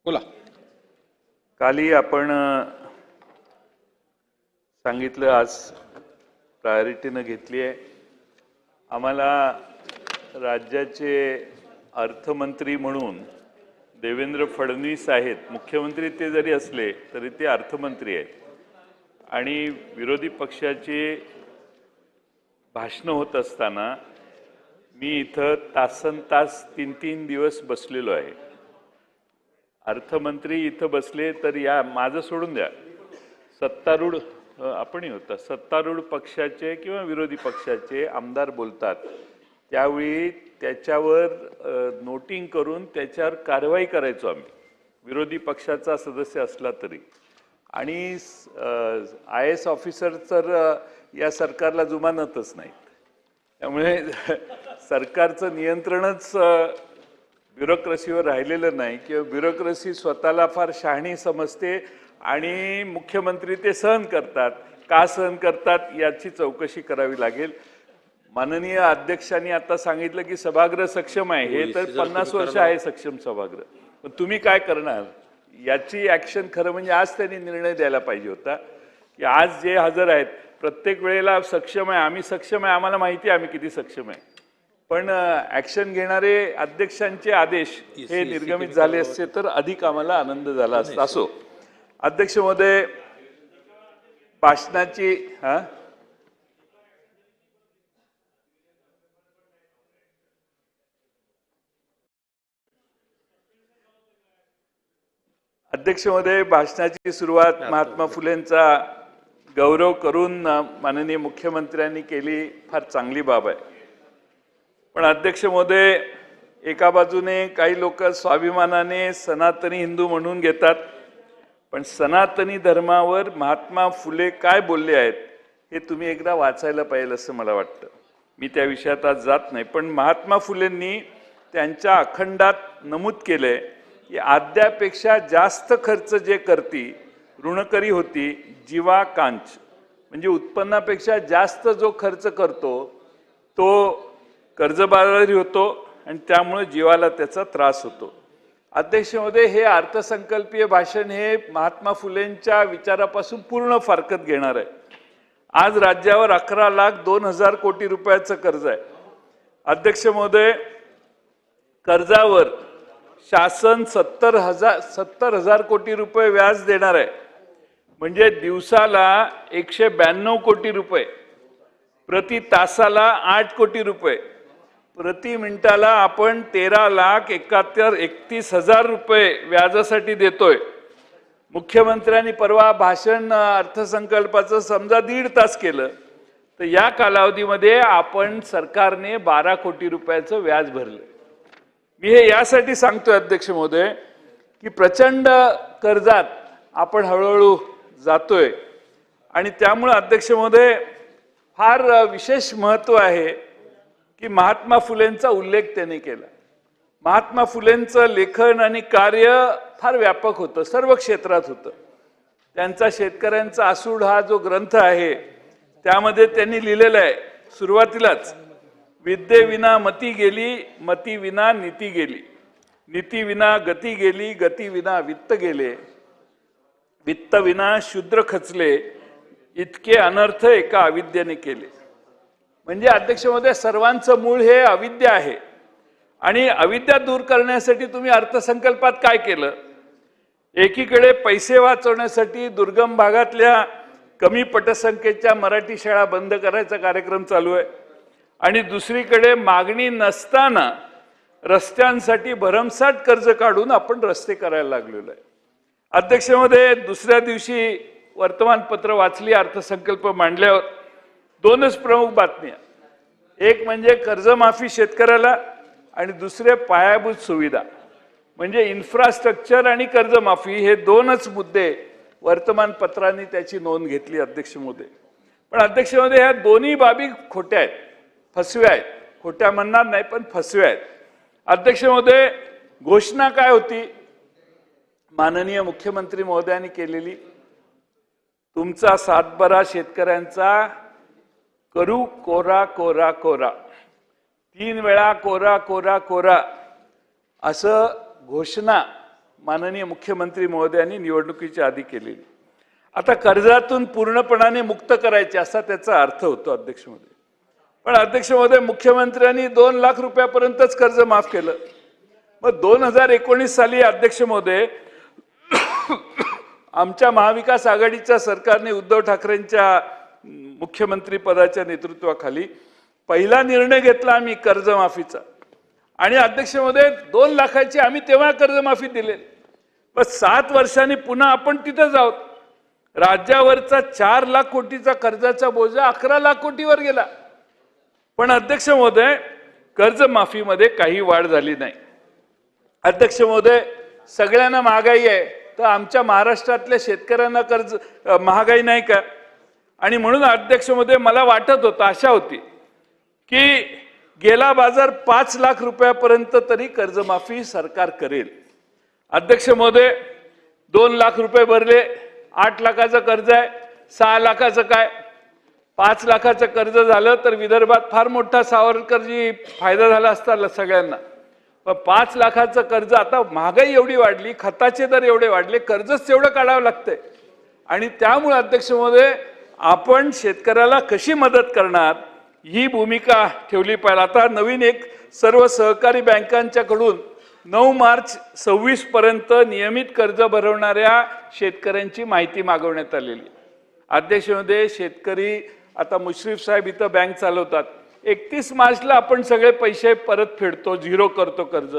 बोला. काली आपण सांगितलं आज प्रायोरिटीनं घेतली आहे. आम्हाला राज्याचे अर्थमंत्री म्हणून देवेंद्र फडणवीस आहेत. मुख्यमंत्री ते जरी असले तरी ते अर्थमंत्री आहेत आणि विरोधी पक्षाची भाषणं होत असताना मी इथं तासनतास 3-3 दिवस बसलेलो आहे. अर्थमंत्री इथं बसले तर या माझं सोडून द्या, सत्तारूढ आपणही होता, सत्तारूढ पक्षाचे किंवा विरोधी पक्षाचे आमदार बोलतात त्यावेळी त्याच्यावर नोटिंग करून त्याच्यावर कारवाई करायचो आम्ही, विरोधी पक्षाचा सदस्य असला तरी. आणि IAS ऑफिसर तर या सरकारला जुमानतच नाहीत. त्यामुळे सरकारचं नियंत्रणच ब्युरोक्रेसीवर राहिलेलं नाही किंवा ब्युरोक्रेसी स्वतःला फार शहाणी समजते आणि मुख्यमंत्री ते सहन करतात. का सहन करतात याची चौकशी करावी लागेल. माननीय अध्यक्षांनी आता सांगितलं की सभागृह सक्षम आहे. हे तर 50 वर्ष आहे सक्षम सभागृह, पण तुम्ही काय करणार याची ॲक्शन खरं म्हणजे आज त्यांनी निर्णय द्यायला पाहिजे होता की आज जे हजर आहेत प्रत्येक वेळेला सक्षम आहे, आम्ही सक्षम आहे, आम्हाला माहिती आहे आम्ही किती सक्षम आहे, पण ॲक्शन घेणारे अध्यक्षांचे आदेश हे निर्गमित झाले असते तर अधिक आम्हाला आनंद झाला असता. असो, अध्यक्ष महोदय, भाषणाची अध्यक्ष महोदय, भाषणाची सुरुवात महात्मा फुलेंचा गौरव करून माननीय मुख्यमंत्र्यांनी केली, फार चांगली बाब आहे. पण अध्यक्ष महोदय, एका बाजूने काही लोक स्वाभिमानाने सनातनी हिंदू म्हणून घेतात, पण सनातनी धर्मावर महात्मा फुले काय बोलले आहेत हे तुम्ही एकदा वाचायला पाहिजे असं मला वाटतं. मी त्या विषयात आज जात नाही, पण महात्मा फुलेंनी त्यांच्या अखंडात नमूद केलंय की आद्यापेक्षा जास्त खर्च जे करती ऋणकरी होती जीवा कांच, म्हणजे उत्पन्नापेक्षा जास्त जो खर्च करतो तो कर्जबाजारी होतो आणि त्यामुळे जीवाला त्याचा त्रास होतो. अध्यक्ष महोदय, हे अर्थसंकल्पीय भाषण हे महात्मा फुलेंच्या विचारापासून पूर्ण फारकत घेणार आहे. आज राज्यावर 11,02,000 कोटी रुपयाचं कर्ज आहे. अध्यक्ष महोदय, कर्जावर शासन 70,000 कोटी रुपये व्याज देणार आहे, म्हणजे दिवसाला 192 कोटी रुपये, प्रति तासाला 8 कोटी रुपये, प्रति मिनिटाला आपण 13,31,000 रुपये व्याजासाठी देतोय. मुख्यमंत्र्यांनी परवा भाषण अर्थसंकल्पाचं समजा 1.5 तास केलं तर या कालावधीमध्ये आपण सरकारने 12 कोटी रुपयाचं व्याज भरलं. मी हे यासाठी सांगतोय अध्यक्ष महोदय की प्रचंड कर्जात आपण हळूहळू जातोय आणि त्यामुळे अध्यक्ष महोदय फार विशेष महत्त्व आहे की महात्मा फुलेंचा उल्लेख त्यांनी केला. महात्मा फुलेंचं लेखन आणि कार्य फार व्यापक होतं, सर्व क्षेत्रात होतं. त्यांचा शेतकऱ्यांचा आसूड हा जो ग्रंथ आहे त्यामध्ये त्यांनी लिहिलेलं आहे सुरुवातीलाच, विद्येविना मती गेली, मती विना नीती गेली, नीती विना गती गेली, गती विना वित्त गेले, वित्त विना शूद्र खचले, इतके अनर्थ एका अविद्येने केले. म्हणजे अध्यक्ष महोदय, सर्वांचं मूळ हे अविद्या आहे आणि अविद्या दूर करण्यासाठी तुम्ही अर्थसंकल्पात काय केलं? एकीकडे पैसे वाचवण्यासाठी दुर्गम भागातल्या कमी पटसंख्येच्या मराठी शाळा बंद करायचा कार्यक्रम चालू आहे आणि दुसरीकडे मागणी नसताना रस्त्यांसाठी भरमसाठ कर्ज काढून आपण रस्ते करायला लागलेलो आहे. अध्यक्ष महोदय, दुसऱ्या दिवशी वर्तमानपत्र वाचली, अर्थसंकल्प मांडल्यावर 2च प्रमुख बातम्या, एक म्हणजे कर्जमाफी शेतकऱ्याला आणि दुसरे पायाभूत सुविधा, म्हणजे इन्फ्रास्ट्रक्चर आणि कर्जमाफी हे 2च मुद्दे वर्तमानपत्रांनी त्याची नोंद घेतली. अध्यक्ष महोदय, पण अध्यक्ष महोदय, ह्या दोन्ही बाबी खोट्या आहेत, फसव्या आहेत. खोट्या म्हणणार नाही पण फसव्या आहेत. अध्यक्ष महोदय, घोषणा काय होती माननीय मुख्यमंत्री महोदयांनी केलेली? तुमचा सातबारा शेतकऱ्यांचा करू कोरा कोरा कोरा, 3 वेळा कोरा कोरा कोरा असं घोषणा माननीय मुख्यमंत्री महोदयांनी निवडणुकीच्या आधी केलेली. आता कर्जातून पूर्णपणाने मुक्त करायचे असा त्याचा अर्थ होतो अध्यक्ष महोदय. पण अध्यक्ष महोदय, मुख्यमंत्र्यांनी 2 लाख रुपयापर्यंतच कर्ज माफ केलं. मग 2019 साली अध्यक्ष महोदय आमच्या महाविकास आघाडीच्या सरकारने उद्धव ठाकरेंच्या मुख्यमंत्री पदाच्या नेतृत्वाखाली पहिला निर्णय घेतला आम्ही कर्जमाफीचा. आणि अध्यक्ष महोदय 2 लाखाची आम्ही तेव्हा कर्जमाफी दिली. पण 7 वर्षांनी पुन्हा आपण तिथेच आहोत. राज्यावरचा 4 लाख कोटीचा कर्जाचा बोजा 11 लाख कोटीवर गेला. पण अध्यक्ष महोदय कर्जमाफीमध्ये काही वाढ झाली नाही. अध्यक्ष महोदय, सगळ्यांना महागाई आहे, तर आमच्या महाराष्ट्रातल्या शेतकऱ्यांना कर्ज महागाई नाही का? आणि म्हणून अध्यक्ष महोदय मला वाटत होतं, आशा होती की गेला बाजार 5 लाख रुपयापर्यंत तरी कर्जमाफी सरकार करेल. अध्यक्ष महोदय 2 लाख रुपये भरले, 8 लाखाचं कर्ज आहे, 6 लाखाचं काय, 5 लाखाचं कर्ज झालं तर विदर्भात फार मोठा सावरकरजी फायदा झाला असता सगळ्यांना. पण 5 लाखाचं कर्ज, आता महागाई एवढी वाढली, खताचे दर एवढे वाढले, कर्जच तेवढं काढावं लागतंय. आणि त्यामुळे अध्यक्ष महोदय आपण शेतकऱ्याला कशी मदत करणार ही भूमिका ठेवली पाहिजे. आता नवीन एक सर्व सहकारी बँकांच्याकडून 9 मार्च 26 पर्यंत नियमित कर्ज भरवणाऱ्या शेतकऱ्यांची माहिती मागवण्यात आलेली. अध्यक्ष महोदय, शेतकरी आता मुश्रीफ साहेब इथं बँक चालवतात. 31 मार्चला आपण सगळे पैसे परत फेडतो, 0 करतो कर्ज.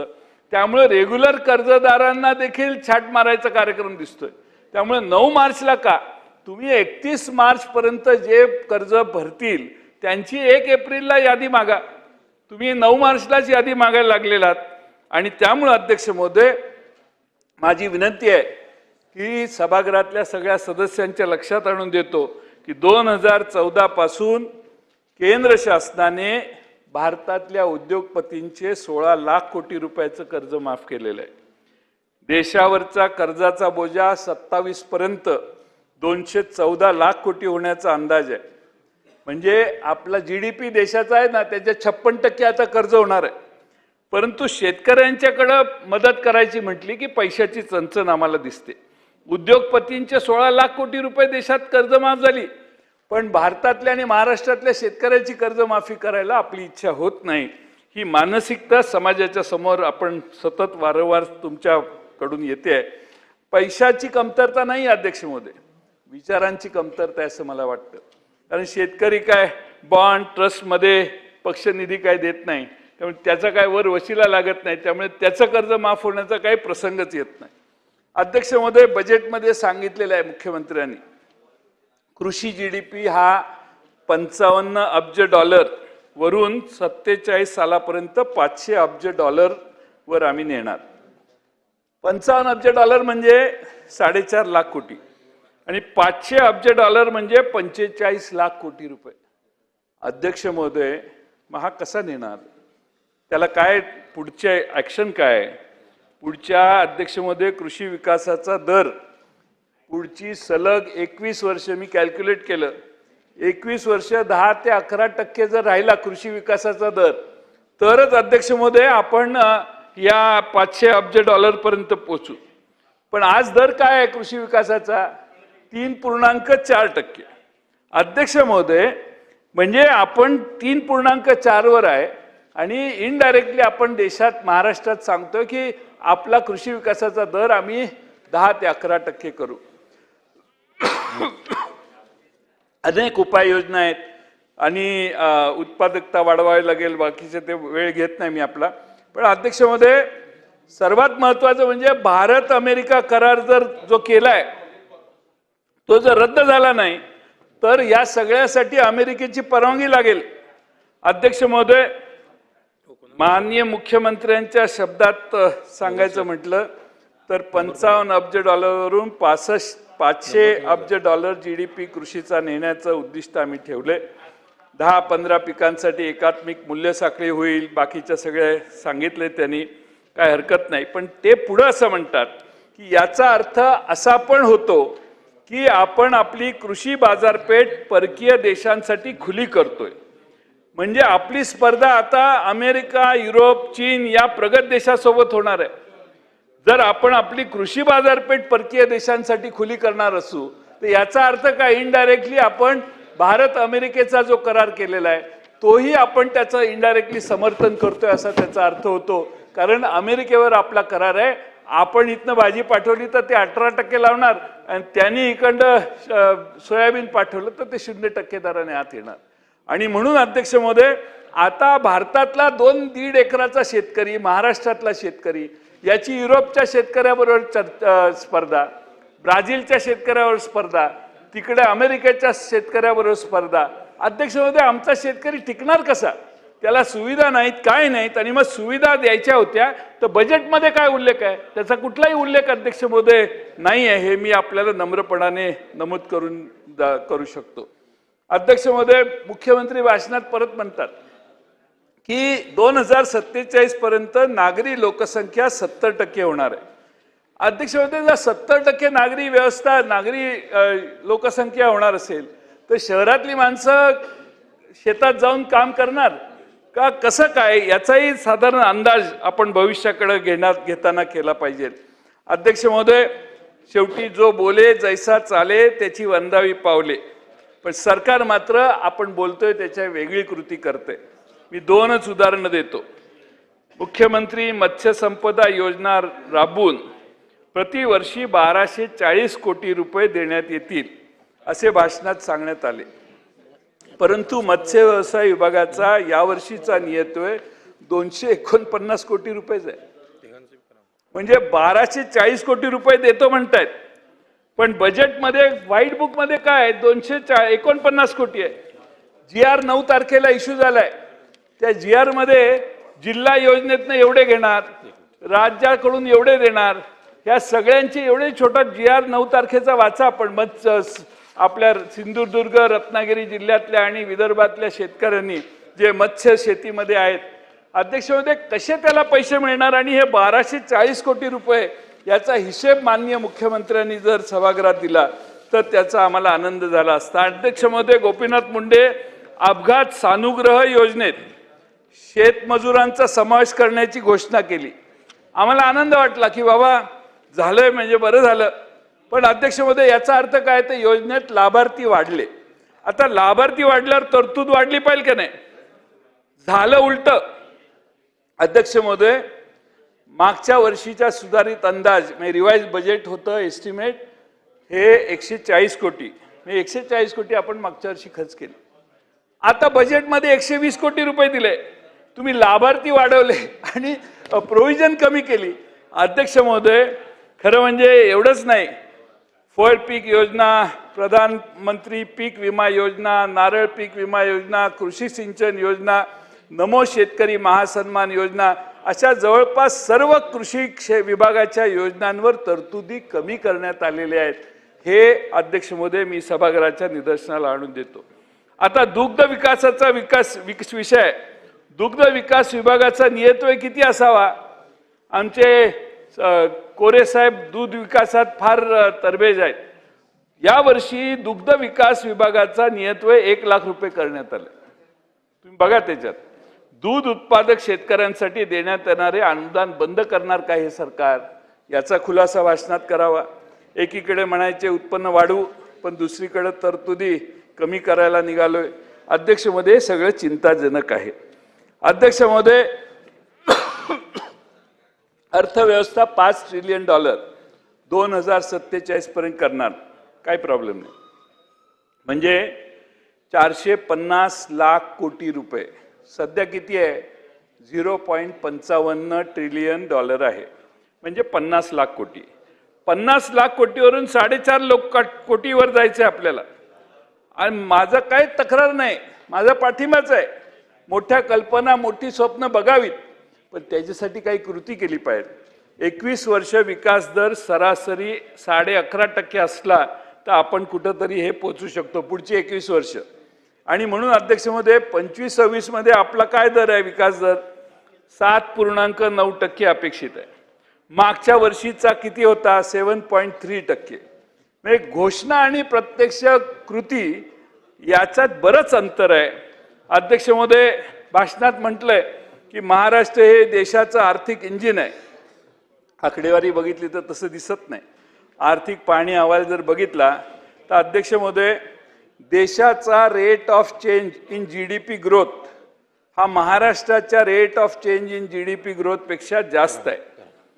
त्यामुळे रेग्युलर कर्जदारांना देखील छाट मारायचा कार्यक्रम दिसतोय. त्यामुळे 9 मार्चला का, तुम्ही 31 मार्च पर्यंत जे कर्ज भरतील त्यांची 1 एप्रिलला यादी मागा. तुम्ही 9 मार्चलाच यादी मागायला लागलेलात. आणि त्यामुळे अध्यक्ष महोदय माझी विनंती आहे की सभागृहातल्या सगळ्या सदस्यांच्या लक्षात आणून देतो की 2014 पासून केंद्र शासनाने भारतातल्या उद्योगपतींचे 16 लाख कोटी रुपयाचं कर्ज माफ केलेलं आहे. देशावरचा कर्जाचा बोजा 27 पर्यंत 214 लाख कोटी होण्याचा अंदाज आहे. म्हणजे आपला GDP देशाचा आहे ना, त्याच्या 56% आता कर्ज होणार आहे. परंतु शेतकऱ्यांच्याकडे मदत करायची म्हटली की पैशाची चणचण आम्हाला दिसते. उद्योगपतींचे 16 लाख कोटी रुपये देशात कर्जमाफ झाली, पण भारतातल्या आणि महाराष्ट्रातल्या शेतकऱ्याची कर्जमाफी करायला आपली इच्छा होत नाही. ही मानसिकता समाजाच्या समोर आपण सतत वारंवार तुमच्याकडून येते. पैशाची कमतरता नाही अध्यक्ष महोदय, विचारांची कमतरता आहे असं मला वाटतं. कारण शेतकरी काय बॉन्ड ट्रस्टमध्ये पक्षनिधी काय देत नाही, त्यामुळे त्याचा काय वर वशिला लागत नाही, त्यामुळे त्याचं कर्ज माफ होण्याचा काही प्रसंगच येत नाही. अध्यक्ष महोदय, बजेटमध्ये सांगितलेलं आहे मुख्यमंत्र्यांनी कृषी GDP हा 55 अब्ज डॉलर वरून 47 सालापर्यंत 500 अब्ज डॉलर वर आम्ही नेणार. 55 अब्ज डॉलर म्हणजे 4.5 लाख कोटी आणि 500 अब्ज डॉलर म्हणजे 45 लाख कोटी रुपये. अध्यक्ष महोदय, मग हा कसा नेणार? त्याला काय पुढचे ऍक्शन काय? पुढच्या अध्यक्ष महोदय कृषी विकासाचा दर पुढची सलग 21 वर्ष मी कॅल्क्युलेट केलं, 21 वर्ष 10 ते 11% जर राहिला कृषी विकासाचा दर, तरच अध्यक्ष महोदय आपण या 500 अब्ज डॉलर पर्यंत पोहोचू. पण आज दर काय आहे कृषी विकासाचा? 3.4%. अध्यक्ष महोदय, म्हणजे आपण 3.4 वर आहे आणि इनडायरेक्टली आपण देशात महाराष्ट्रात सांगतोय की आपला कृषी विकासाचा दर आम्ही 10 ते 11% करू. अनेक उपाययोजना आहेत आणि उत्पादकता वाढवावी लागेल, बाकीचे ते वेळ घेत नाही मी आपला. पण अध्यक्ष महोदय, सर्वात महत्त्वाचं म्हणजे भारत अमेरिका करार जर जो केलाय तो जर रद्द झाला नाही तर या सगळ्यासाठी अमेरिकेची परवानगी लागेल. अध्यक्ष महोदय, माननीय मुख्यमंत्र्यांच्या शब्दात सांगायचं म्हटलं तर 55 अब्ज डॉलरवरून 500 अब्ज डॉलर GDP कृषीचा नेण्याचं उद्दिष्ट आम्ही ठेवले. 10-15 पिकांसाठी एकात्मिक मूल्य साखळी होईल, बाकीच्या सगळे सांगितले त्यांनी, काय हरकत नाही. पण ते पुढे असं म्हणतात की याचा अर्थ असा पण होतो की आपण आपली कृषी बाजारपेठ परकीय देशांसाठी खुली करतोय. म्हणजे आपली स्पर्धा आता अमेरिका, युरोप, चीन या प्रगत देशासोबत होणार आहे. जर आपण आपली कृषी बाजारपेठ परकीय देशांसाठी खुली करणार असू तर याचा अर्थ काय, इनडायरेक्टली आपण भारत अमेरिकेचा जो करार केलेला आहे तोही आपण त्याचं इनडायरेक्टली समर्थन करतोय असा त्याचा अर्थ होतो. कारण अमेरिकेवर आपला करार आहे, आपण इथनं भाजी पाठवली तर ते 18% लावणार आणि त्यांनी इकडं सोयाबीन पाठवलं तर ते 0% दराने आत येणार. आणि म्हणून अध्यक्ष महोदय, आता भारतातला 2-1.5 एकराचा शेतकरी, महाराष्ट्रातला शेतकरी याची युरोपच्या शेतकऱ्याबरोबर स्पर्धा, ब्राझीलच्या शेतकऱ्यावर स्पर्धा, तिकडे अमेरिकेच्या शेतकऱ्याबरोबर स्पर्धा. अध्यक्ष महोदय, आमचा शेतकरी टिकणार कसा? त्याला सुविधा नाहीत, काय नाहीत. आणि मग सुविधा द्यायच्या होत्या तर बजेटमध्ये काय उल्लेख आहे? त्याचा कुठलाही उल्लेख अध्यक्ष महोदय नाही आहे. हे मी आपल्याला नम्रपणाने नमूद करू शकतो. अध्यक्ष महोदय, मुख्यमंत्री भाषणात परत म्हणतात की 2047 पर्यंत नागरी लोकसंख्या 70% होणार आहे. अध्यक्ष महोदय, जर 70% नागरी लोकसंख्या होणार असेल तर शहरातली माणसं शेतात जाऊन काम करणार का, कसं काय, याचाही साधारण अंदाज आपण भविष्याकडे घेताना केला पाहिजे. अध्यक्ष महोदय, शेवटी जो बोले जैसा चाले त्याची वंदावी पावले, पण सरकार मात्र आपण बोलतोय त्याच्या वेगळी कृती करते. मी 2च उदाहरणं देतो. मुख्यमंत्री मत्स्य संपदा योजना राबवून प्रतिवर्षी 1240 कोटी रुपये देण्यात येतील असे भाषणात सांगण्यात आले. परंतु मत्स्य व्यवसाय विभागाचा यावर्षीचा नियतोय 249 कोटी रुपयेच आहे. म्हणजे 1240 कोटी रुपये देतो म्हणतायत, पण बजेटमध्ये व्हाईट बुक मध्ये काय 249 कोटी आहे. GR 9 तारखेला इश्यू झालाय. त्या GR मध्ये जिल्हा योजनेतनं एवढे घेणार, राज्याकडून एवढे देणार, या सगळ्यांची एवढे छोटा GR 9 तारखेचा वाचा आपण. आपल्या सिंधुदुर्ग, रत्नागिरी जिल्ह्यातल्या आणि विदर्भातल्या शेतकऱ्यांनी जे मत्स्य शेतीमध्ये आहेत, अध्यक्ष महोदय, कसे त्याला पैसे मिळणार? आणि हे 1240 कोटी रुपये याचा हिशेब माननीय मुख्यमंत्र्यांनी जर सभागृहात दिला तर त्याचा आम्हाला आनंद झाला असता. अध्यक्ष महोदय, गोपीनाथ मुंडे अपघात सानुग्रह योजनेत शेतमजुरांचा समावेश करण्याची घोषणा केली. आम्हाला आनंद वाटला की बाबा झालंय, म्हणजे बरं झालं. पण अध्यक्ष महोदय, याचा अर्थ काय, तर योजनेत लाभार्थी वाढले. आता लाभार्थी वाढल्यावर तरतूद वाढली पाहिजे का नाही? झालं उलट. अध्यक्ष महोदय, मागच्या वर्षीच्या सुधारित अंदाज म्हणजे रिवाइज बजेट होतं एस्टिमेट हे 140 कोटी, 140 कोटी आपण मागच्या वर्षी खर्च केले. आता बजेटमध्ये 120 कोटी रुपये दिले. तुम्ही लाभार्थी वाढवले आणि प्रोव्हिजन कमी केली. अध्यक्ष महोदय, खरं म्हणजे एवढंच नाही, फळ पीक योजना, प्रधानमंत्री पीक विमा योजना, नारळ पीक विमा योजना, कृषी सिंचन योजना, नमो शेतकरी महासन्मान योजना, अशा जवळपास सर्व कृषी विभागाच्या योजनांवर तरतुदी कमी करण्यात आलेल्या आहेत. हे अध्यक्ष महोदय मी सभागृहाच्या निदर्शनाला आणून देतो. आता दुग्ध विकासाचा विषय, दुग्ध विकास विभागाचा नियतोय किती असावा? आमचे कोरे साहेब दूध विकासात फार तरबेज आहेत. यावर्षी दुग्ध विकास विभागाचा नियतोय 1 लाख रुपये करण्यात आले. तुम्ही बघा, त्याच्यात दूध उत्पादक शेतकऱ्यांसाठी देण्यात येणारे अनुदान बंद करणार का हे सरकार? याचा खुलासा भाषणात करावा. एकीकडे म्हणायचे उत्पन्न वाढवू, पण दुसरीकडे तरतुदी कमी करायला निघालोय. अध्यक्ष महोदय, सगळं चिंताजनक आहे. अध्यक्ष महोदय, अर्थव्यवस्था $5 ट्रिलियन 2047 पर्यंत करणार, काही प्रॉब्लेम नाही. म्हणजे 450 लाख कोटी रुपये. सध्या किती आहे? 0.55 ट्रिलियन डॉलर आहे, म्हणजे 50 लाख कोटी. 50 लाख कोटीवरून 4.5 कोटीवर जायचं आहे आपल्याला. आणि माझं काही तक्रार नाही, माझा पाठिंबाच आहे. मोठ्या कल्पना, मोठी स्वप्न बघावीत, पण त्याच्यासाठी काही कृती केली पाहिजे. 21 वर्ष विकास दर सरासरी 11.5% असला तर आपण कुठंतरी हे पोचू शकतो पुढची 21 वर्ष. आणि म्हणून अध्यक्ष महोदय, 25-26 मध्ये आपला काय दर आहे विकास दर? 7.9% अपेक्षित आहे. मागच्या वर्षीचा किती होता? 7.3%. म्हणजे घोषणा आणि प्रत्यक्ष कृती याच्यात बरंच अंतर आहे. अध्यक्ष महोदय, भाषणात म्हटलंय की महाराष्ट्र हे देशाचं आर्थिक इंजिन आहे. आकडेवारी बघितली तर तसं दिसत नाही. आर्थिक पाहणी अहवाल जर बघितला तर अध्यक्ष महोदय, देशाचा rate of change in GDP growth हा महाराष्ट्राच्या rate of change in GDP growth पेक्षा जास्त आहे.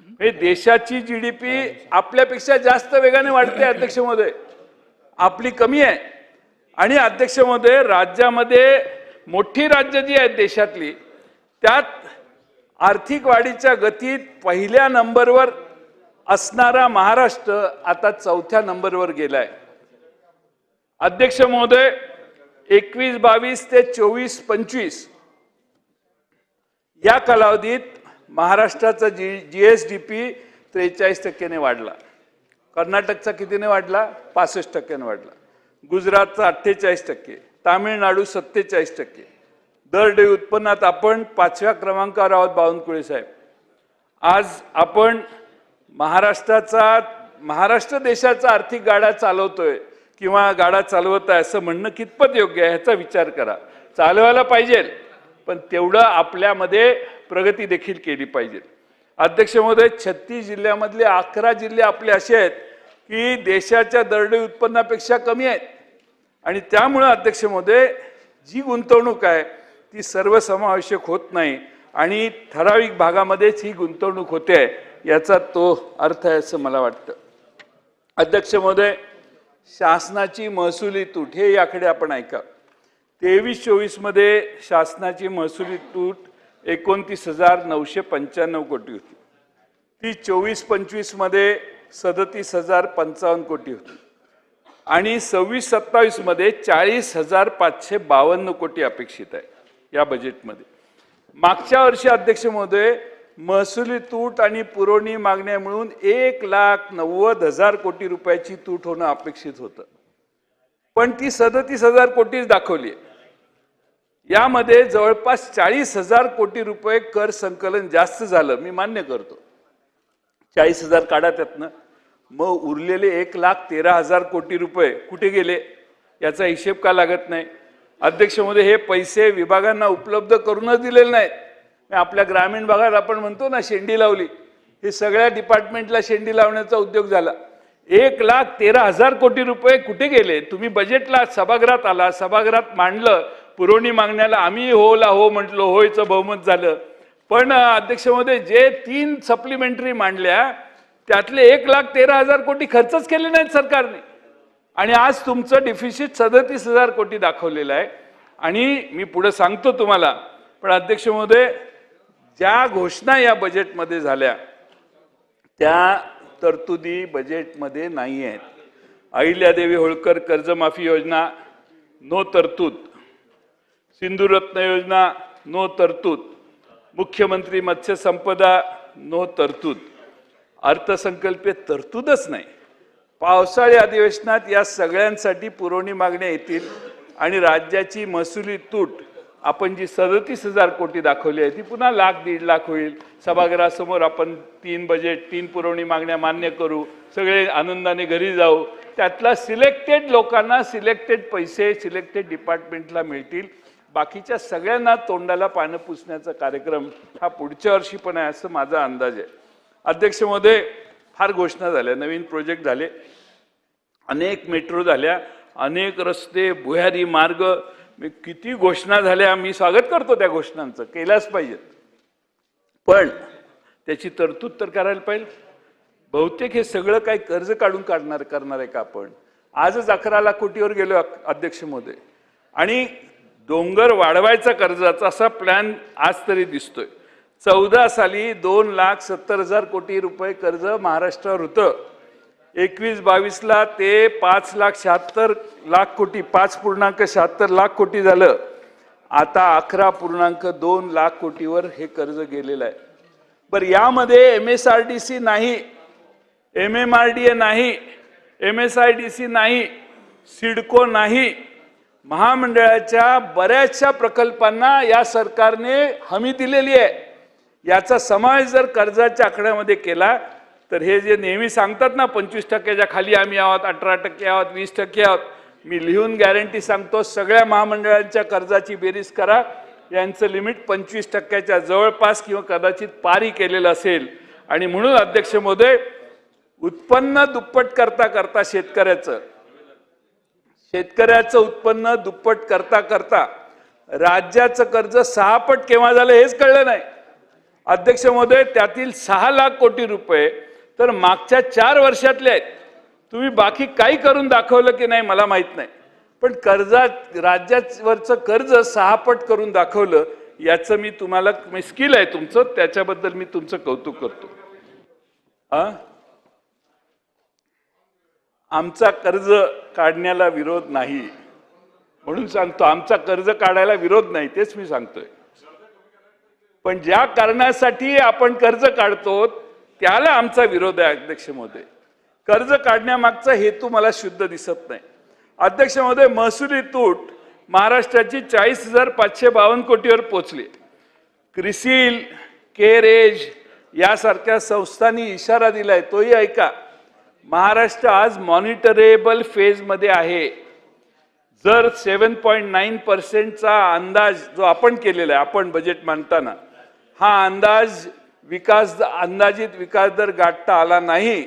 म्हणजे देशाची GDP आपल्यापेक्षा जास्त वेगाने वाढते अध्यक्ष महोदय, आपली कमी आहे. आणि अध्यक्ष महोदय, राज्यामध्ये मोठी राज्य जी आहेत देशातली, त्यात आर्थिक वाढीच्या गतीत पहिल्या नंबरवर असणारा महाराष्ट्र आता चौथ्या नंबरवर गेलाय. अध्यक्ष महोदय, 21-22 ते 24-25 या कालावधीत महाराष्ट्राचा GSDP 43% वाढला. कर्नाटकचा कितीने वाढला? 65% वाढला. गुजरातचा 48%, तामिळनाडू 47%. दरडोई उत्पन्नात आपण 5व्या क्रमांकावर आहोत बावनकुळे साहेब. आज आपण महाराष्ट्र देशाचा आर्थिक गाडा चालवतोय किंवा गाडा चालवत आहे असं म्हणणं कितपत योग्य आहे ह्याचा विचार करा. चालवायला पाहिजे, पण तेवढं आपल्यामध्ये प्रगती देखील केली पाहिजे. अध्यक्ष महोदय, 36 जिल्ह्यामधले 11 जिल्हे आपले असे आहेत की देशाच्या दरडोई उत्पन्नापेक्षा कमी आहेत. आणि त्यामुळे अध्यक्ष महोदय, जी गुंतवणूक आहे ती सर्वसमावेशक होत नाही आणि ठराविक भागामध्येच ही गुंतवणूक होते आहे, याचा तो अर्थ आहे असं मला वाटतं. अध्यक्ष महोदय, शासनाची महसुली तूट हे याकडे आपण ऐका. 23-24 मध्ये शासनाची महसुली तूट 29,995 कोटी होती. ती 24-25 मध्ये 37,055 कोटी होती आणि 26-27 मध्ये 40,552 कोटी अपेक्षित आहे या बजेटमध्ये. मागच्या वर्षी अध्यक्ष महोदय, महसुली तूट आणि पुरवणी मागण्या मिळून 1,90,000 कोटी रुपयाची तूट होणं अपेक्षित होतं, पण ती 37,000 कोटीच दाखवली. यामध्ये जवळपास 40,000 कोटी रुपये कर संकलन जास्त झालं, मी मान्य करतो. 40,000 काढा त्यातनं, मग उरलेले 1,13,000 कोटी रुपये कुठे गेले याचा हिशेब का लागत नाही? अध्यक्ष महोदय, हे पैसे विभागांना उपलब्ध करूनच दिलेले नाहीत. आपल्या ग्रामीण भागात आपण म्हणतो ना शेंडी लावली, हे सगळ्या डिपार्टमेंटला शेंडी लावण्याचा उद्योग झाला. 1,13,000 कोटी रुपये कुठे गेले? तुम्ही बजेटला सभागृहात आला, सभागृहात मांडलं, पुरवणी मागण्याला आम्ही होला हो म्हटलो, होयचं बहुमत झालं. पण अध्यक्ष महोदय, जे 3 सप्लिमेंटरी मांडल्या त्यातले 1,13,000 कोटी खर्चच केले नाहीत सरकारने. आणि आज तुमचं डिफिसिट 37,000 कोटी दाखवलेलं आहे. आणि मी पुढे सांगतो तुम्हाला, पण अध्यक्ष महोदय, ज्या घोषणा या बजेटमध्ये झाल्या त्या तरतुदी बजेटमध्ये नाही आहेत. अहिल्यादेवी होळकर कर्जमाफी योजना नो तरतूद, सिंधुरत्न योजना नो तरतूद, मुख्यमंत्री मत्स्य संपदा नो तरतूद, अर्थसंकल्पीय तरतूदच नाही. पावसाळी अधिवेशनात या सगळ्यांसाठी पुरवणी मागण्या येतील आणि राज्याची महसुली तूट आपण जी 37,000 कोटी दाखवली आहे ती पुन्हा 1,00,000-1,50,000 होईल. सभागृहासमोर आपण 3 बजेट 3 पुरवणी मागण्या मान्य करू, सगळे आनंदाने घरी जाऊ. त्यातला सिलेक्टेड लोकांना सिलेक्टेड पैसे सिलेक्टेड डिपार्टमेंटला मिळतील, बाकीच्या सगळ्यांना तोंडाला पानं पुसण्याचा कार्यक्रम हा पुढच्या वर्षी पण आहे असं माझा अंदाज आहे. अध्यक्ष महोदय, फार घोषणा झाल्या, नवीन प्रोजेक्ट झाले, अनेक मेट्रो झाल्या, अनेक रस्ते, भुयारी मार्ग, किती घोषणा झाल्या. मी स्वागत करतो त्या घोषणांचं, केल्याच पाहिजेत, पण त्याची तरतूद तर करायला पाहिजे. बहुतेक हे सगळं काही कर्ज काढून करणार आहे का आपण? आजच 11 लाख कोटीवर गेलो अध्यक्ष महोदय, आणि डोंगर वाढवायचा कर्जाचा असा प्लॅन आज तरी दिसतोय. 14 साली 2,70,000 कोटी रुपये कर्ज महाराष्ट्रावर होतं. 21-22ला ते 5,76,000 कोटी, 5.76 लाख कोटी झालं. आता 11.2 लाख कोटीवर हे कर्ज गेलेलं आहे. बरं, यामध्ये MSRDC नाही, MMRDA नाही, MSIDC नाही, सिडको नाही, महामंडळाच्या बऱ्याचशा प्रकल्पांना या सरकारने हमी दिलेली आहे. याचा समावेश जर कर्जाच्या आकड्यामध्ये केला तर हे जे नेहमी सांगतात ना 25%च्या खाली आम्ही आहोत, 18% आहोत, 20% आहोत, मी लिहून गॅरंटी सांगतो, सगळ्या महामंडळांच्या कर्जाची बेरीज करा, यांचं लिमिट 25%च्या जवळपास किंवा कदाचित पारही केलेलं असेल. आणि म्हणून अध्यक्ष महोदय, उत्पन्न दुप्पट करता करता शेतकऱ्याचं उत्पन्न दुप्पट करता करता राज्याचं कर्ज 6 पट केव्हा झालं हेच कळलं नाही. अध्यक्ष महोदय, त्यातील 6 लाख कोटी रुपये तर मागच्या 4 वर्षातले आहेत. तुम्ही बाकी काही करून दाखवलं की नाही मला माहित नाही, पण राज्यावरचं कर्ज 6 पट करून दाखवलं. याचं मी तुम्हाला स्किल आहे तुमचं, त्याच्याबद्दल मी तुमचं कौतुक करतो. आमचा कर्ज काढण्याला विरोध नाही म्हणून सांगतो, आमचा कर्ज काढायला विरोध नाही तेच मी सांगतोय. पण ज्या कारणासाठी आपण कर्ज काढतो त्याला आमचा विरोध आहे. अध्यक्ष महोदय, कर्ज काढण्यामागचा हेतू मला शुद्ध दिसत नाही. अध्यक्ष महोदय, महसुली तूट महाराष्ट्राची 40,552 कोटीवर पोहोचली. क्रिसिल, केरेज यासारख्या संस्थांनी इशारा दिलाय, तोही ऐका. महाराष्ट्र आज मॉनिटरेबल फेज मध्ये आहे. जर 7.9% अंदाज जो आपण केलेला आहे, आपण बजेट मांडताना हा अंदाजित विकास दर गाठता आला नाही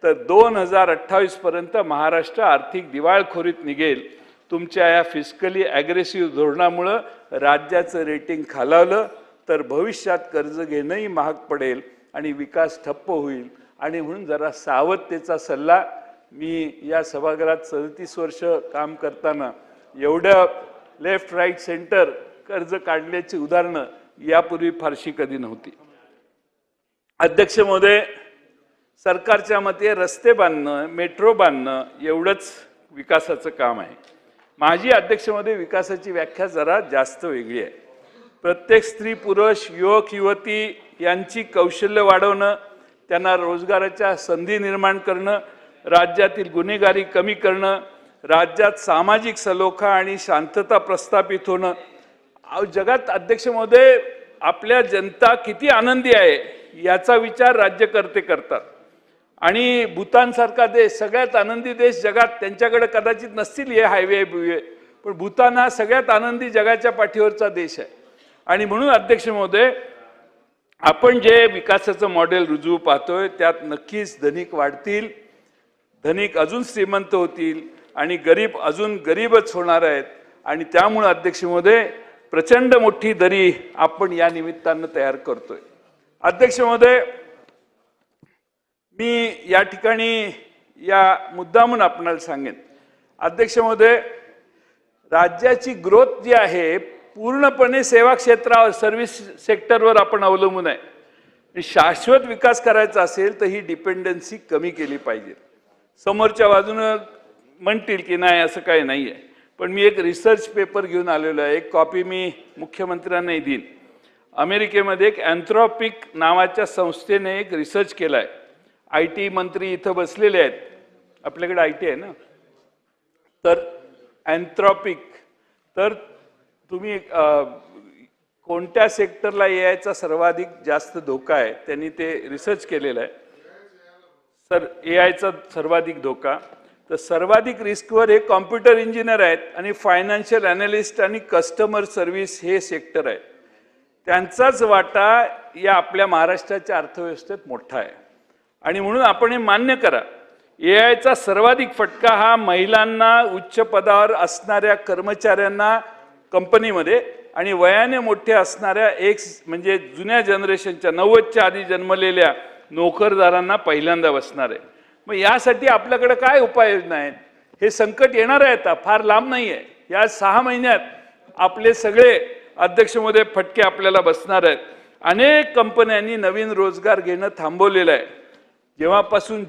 तर 2028 पर्यंत महाराष्ट्र आर्थिक दिवाळखोरीत निघेल. तुमच्या या फिस्कली ॲग्रेसिव्ह धोरणामुळे राज्याचं रेटिंग खालावलं तर भविष्यात कर्ज घेणंही महाग पडेल आणि विकास ठप्प होईल. आणि म्हणून जरा सावधतेचा सल्ला. मी या सभागृहात 37 वर्ष काम करताना एवढं लेफ्ट राईट सेंटर कर्ज काढण्याची उदाहरणं यापूर्वी फारशी कधी नव्हती. अध्यक्ष महोदय, सरकारच्या मते रस्ते बांधणं, मेट्रो बांधणं एवढंच विकासाचं काम आहे. माझी अध्यक्ष महोदय विकासाची व्याख्या जरा जास्त वेगळी आहे. प्रत्येक स्त्री पुरुष, युवक युवती यांची कौशल्य वाढवणं, त्यांना रोजगाराच्या संधी निर्माण करणं, राज्यातील गुन्हेगारी कमी करणं, राज्यात सामाजिक सलोखा आणि शांतता प्रस्थापित होणं. जगात अध्यक्ष महोदय आपल्या जनता किती आनंदी आहे याचा विचार राज्यकर्ते करतात. आणि भूतानसारखा देश, सगळ्यात आनंदी देश जगात, त्यांच्याकडे कदाचित नसतील हे हायवे बिवे, पण भूतान हा सगळ्यात आनंदी जगाच्या पाठीवरचा देश आहे. आणि म्हणून अध्यक्ष महोदय, आपण जे विकासाचं मॉडेल रुजवू पाहतोय त्यात नक्कीच धनिक वाढतील, धनिक अजून श्रीमंत होतील आणि गरीब अजून गरीबच होणार आहेत. आणि त्यामुळे अध्यक्ष महोदय प्रचंड मोठी दरी आपण या निमित्तानं तयार करतोय. अध्यक्ष महोदय, मी या ठिकाणी या मुद्दामून आपणाला सांगेन. अध्यक्ष महोदय, राज्याची ग्रोथ जी आहे पूर्णपणे सेवा क्षेत्रावर, सर्व्हिस सेक्टरवर आपण अवलंबून आहे. शाश्वत विकास करायचा असेल तर ही डिपेंडन्सी कमी केली पाहिजे. समोरच्या बाजूनं म्हणतील की नाही असं काही नाही आहे, पण मी एक रिसर्च पेपर घेऊन आलेलो आहे. एक कॉपी मी मुख्यमंत्र्यांनाही देईन. अमेरिकेमध्ये एक अँथ्रॉपिक नावाच्या संस्थेने एक रिसर्च केला आहे. IT मंत्री इथं बसलेले आहेत, आपल्याकडे IT आहे ना, तर अँथ्रॉपिक, तर तुम्ही कोणत्या सेक्टरला यायचा सर्वाधिक जास्त धोका आहे त्यांनी ते रिसर्च केलेलं आहे. सर, AIचा सर्वाधिक धोका, तर सर्वाधिक रिस्कवर हे कॉम्प्युटर इंजिनियर आहेत आणि फायनान्शियल अॅनालिस्ट आणि कस्टमर सर्व्हिस हे सेक्टर आहे. त्यांचाच वाटा या आपल्या महाराष्ट्राच्या अर्थव्यवस्थेत मोठा आहे. आणि म्हणून आपण हे मान्य करा, AIचा सर्वाधिक फटका हा महिलांना, उच्च पदावर असणाऱ्या कर्मचाऱ्यांना कंपनीमध्ये आणि वयाने मोठे असणाऱ्या म्हणजे जुन्या जनरेशनच्या 90च्या आधी जन्मलेल्या नोकरदारांना पहिल्यांदा बसणार आहे. मग यासाठी आपल्याकडे काय उपाययोजना आहेत? हे संकट येणार आहे, आता फार लांब नाही आहे. या 6 महिन्यात आपले सगळे अध्यक्ष महोदय फटके आपल्याला बसणार आहेत. अनेक कंपन्यांनी नवीन रोजगार घेणं थांबवलेलं आहे. जेव्हापासून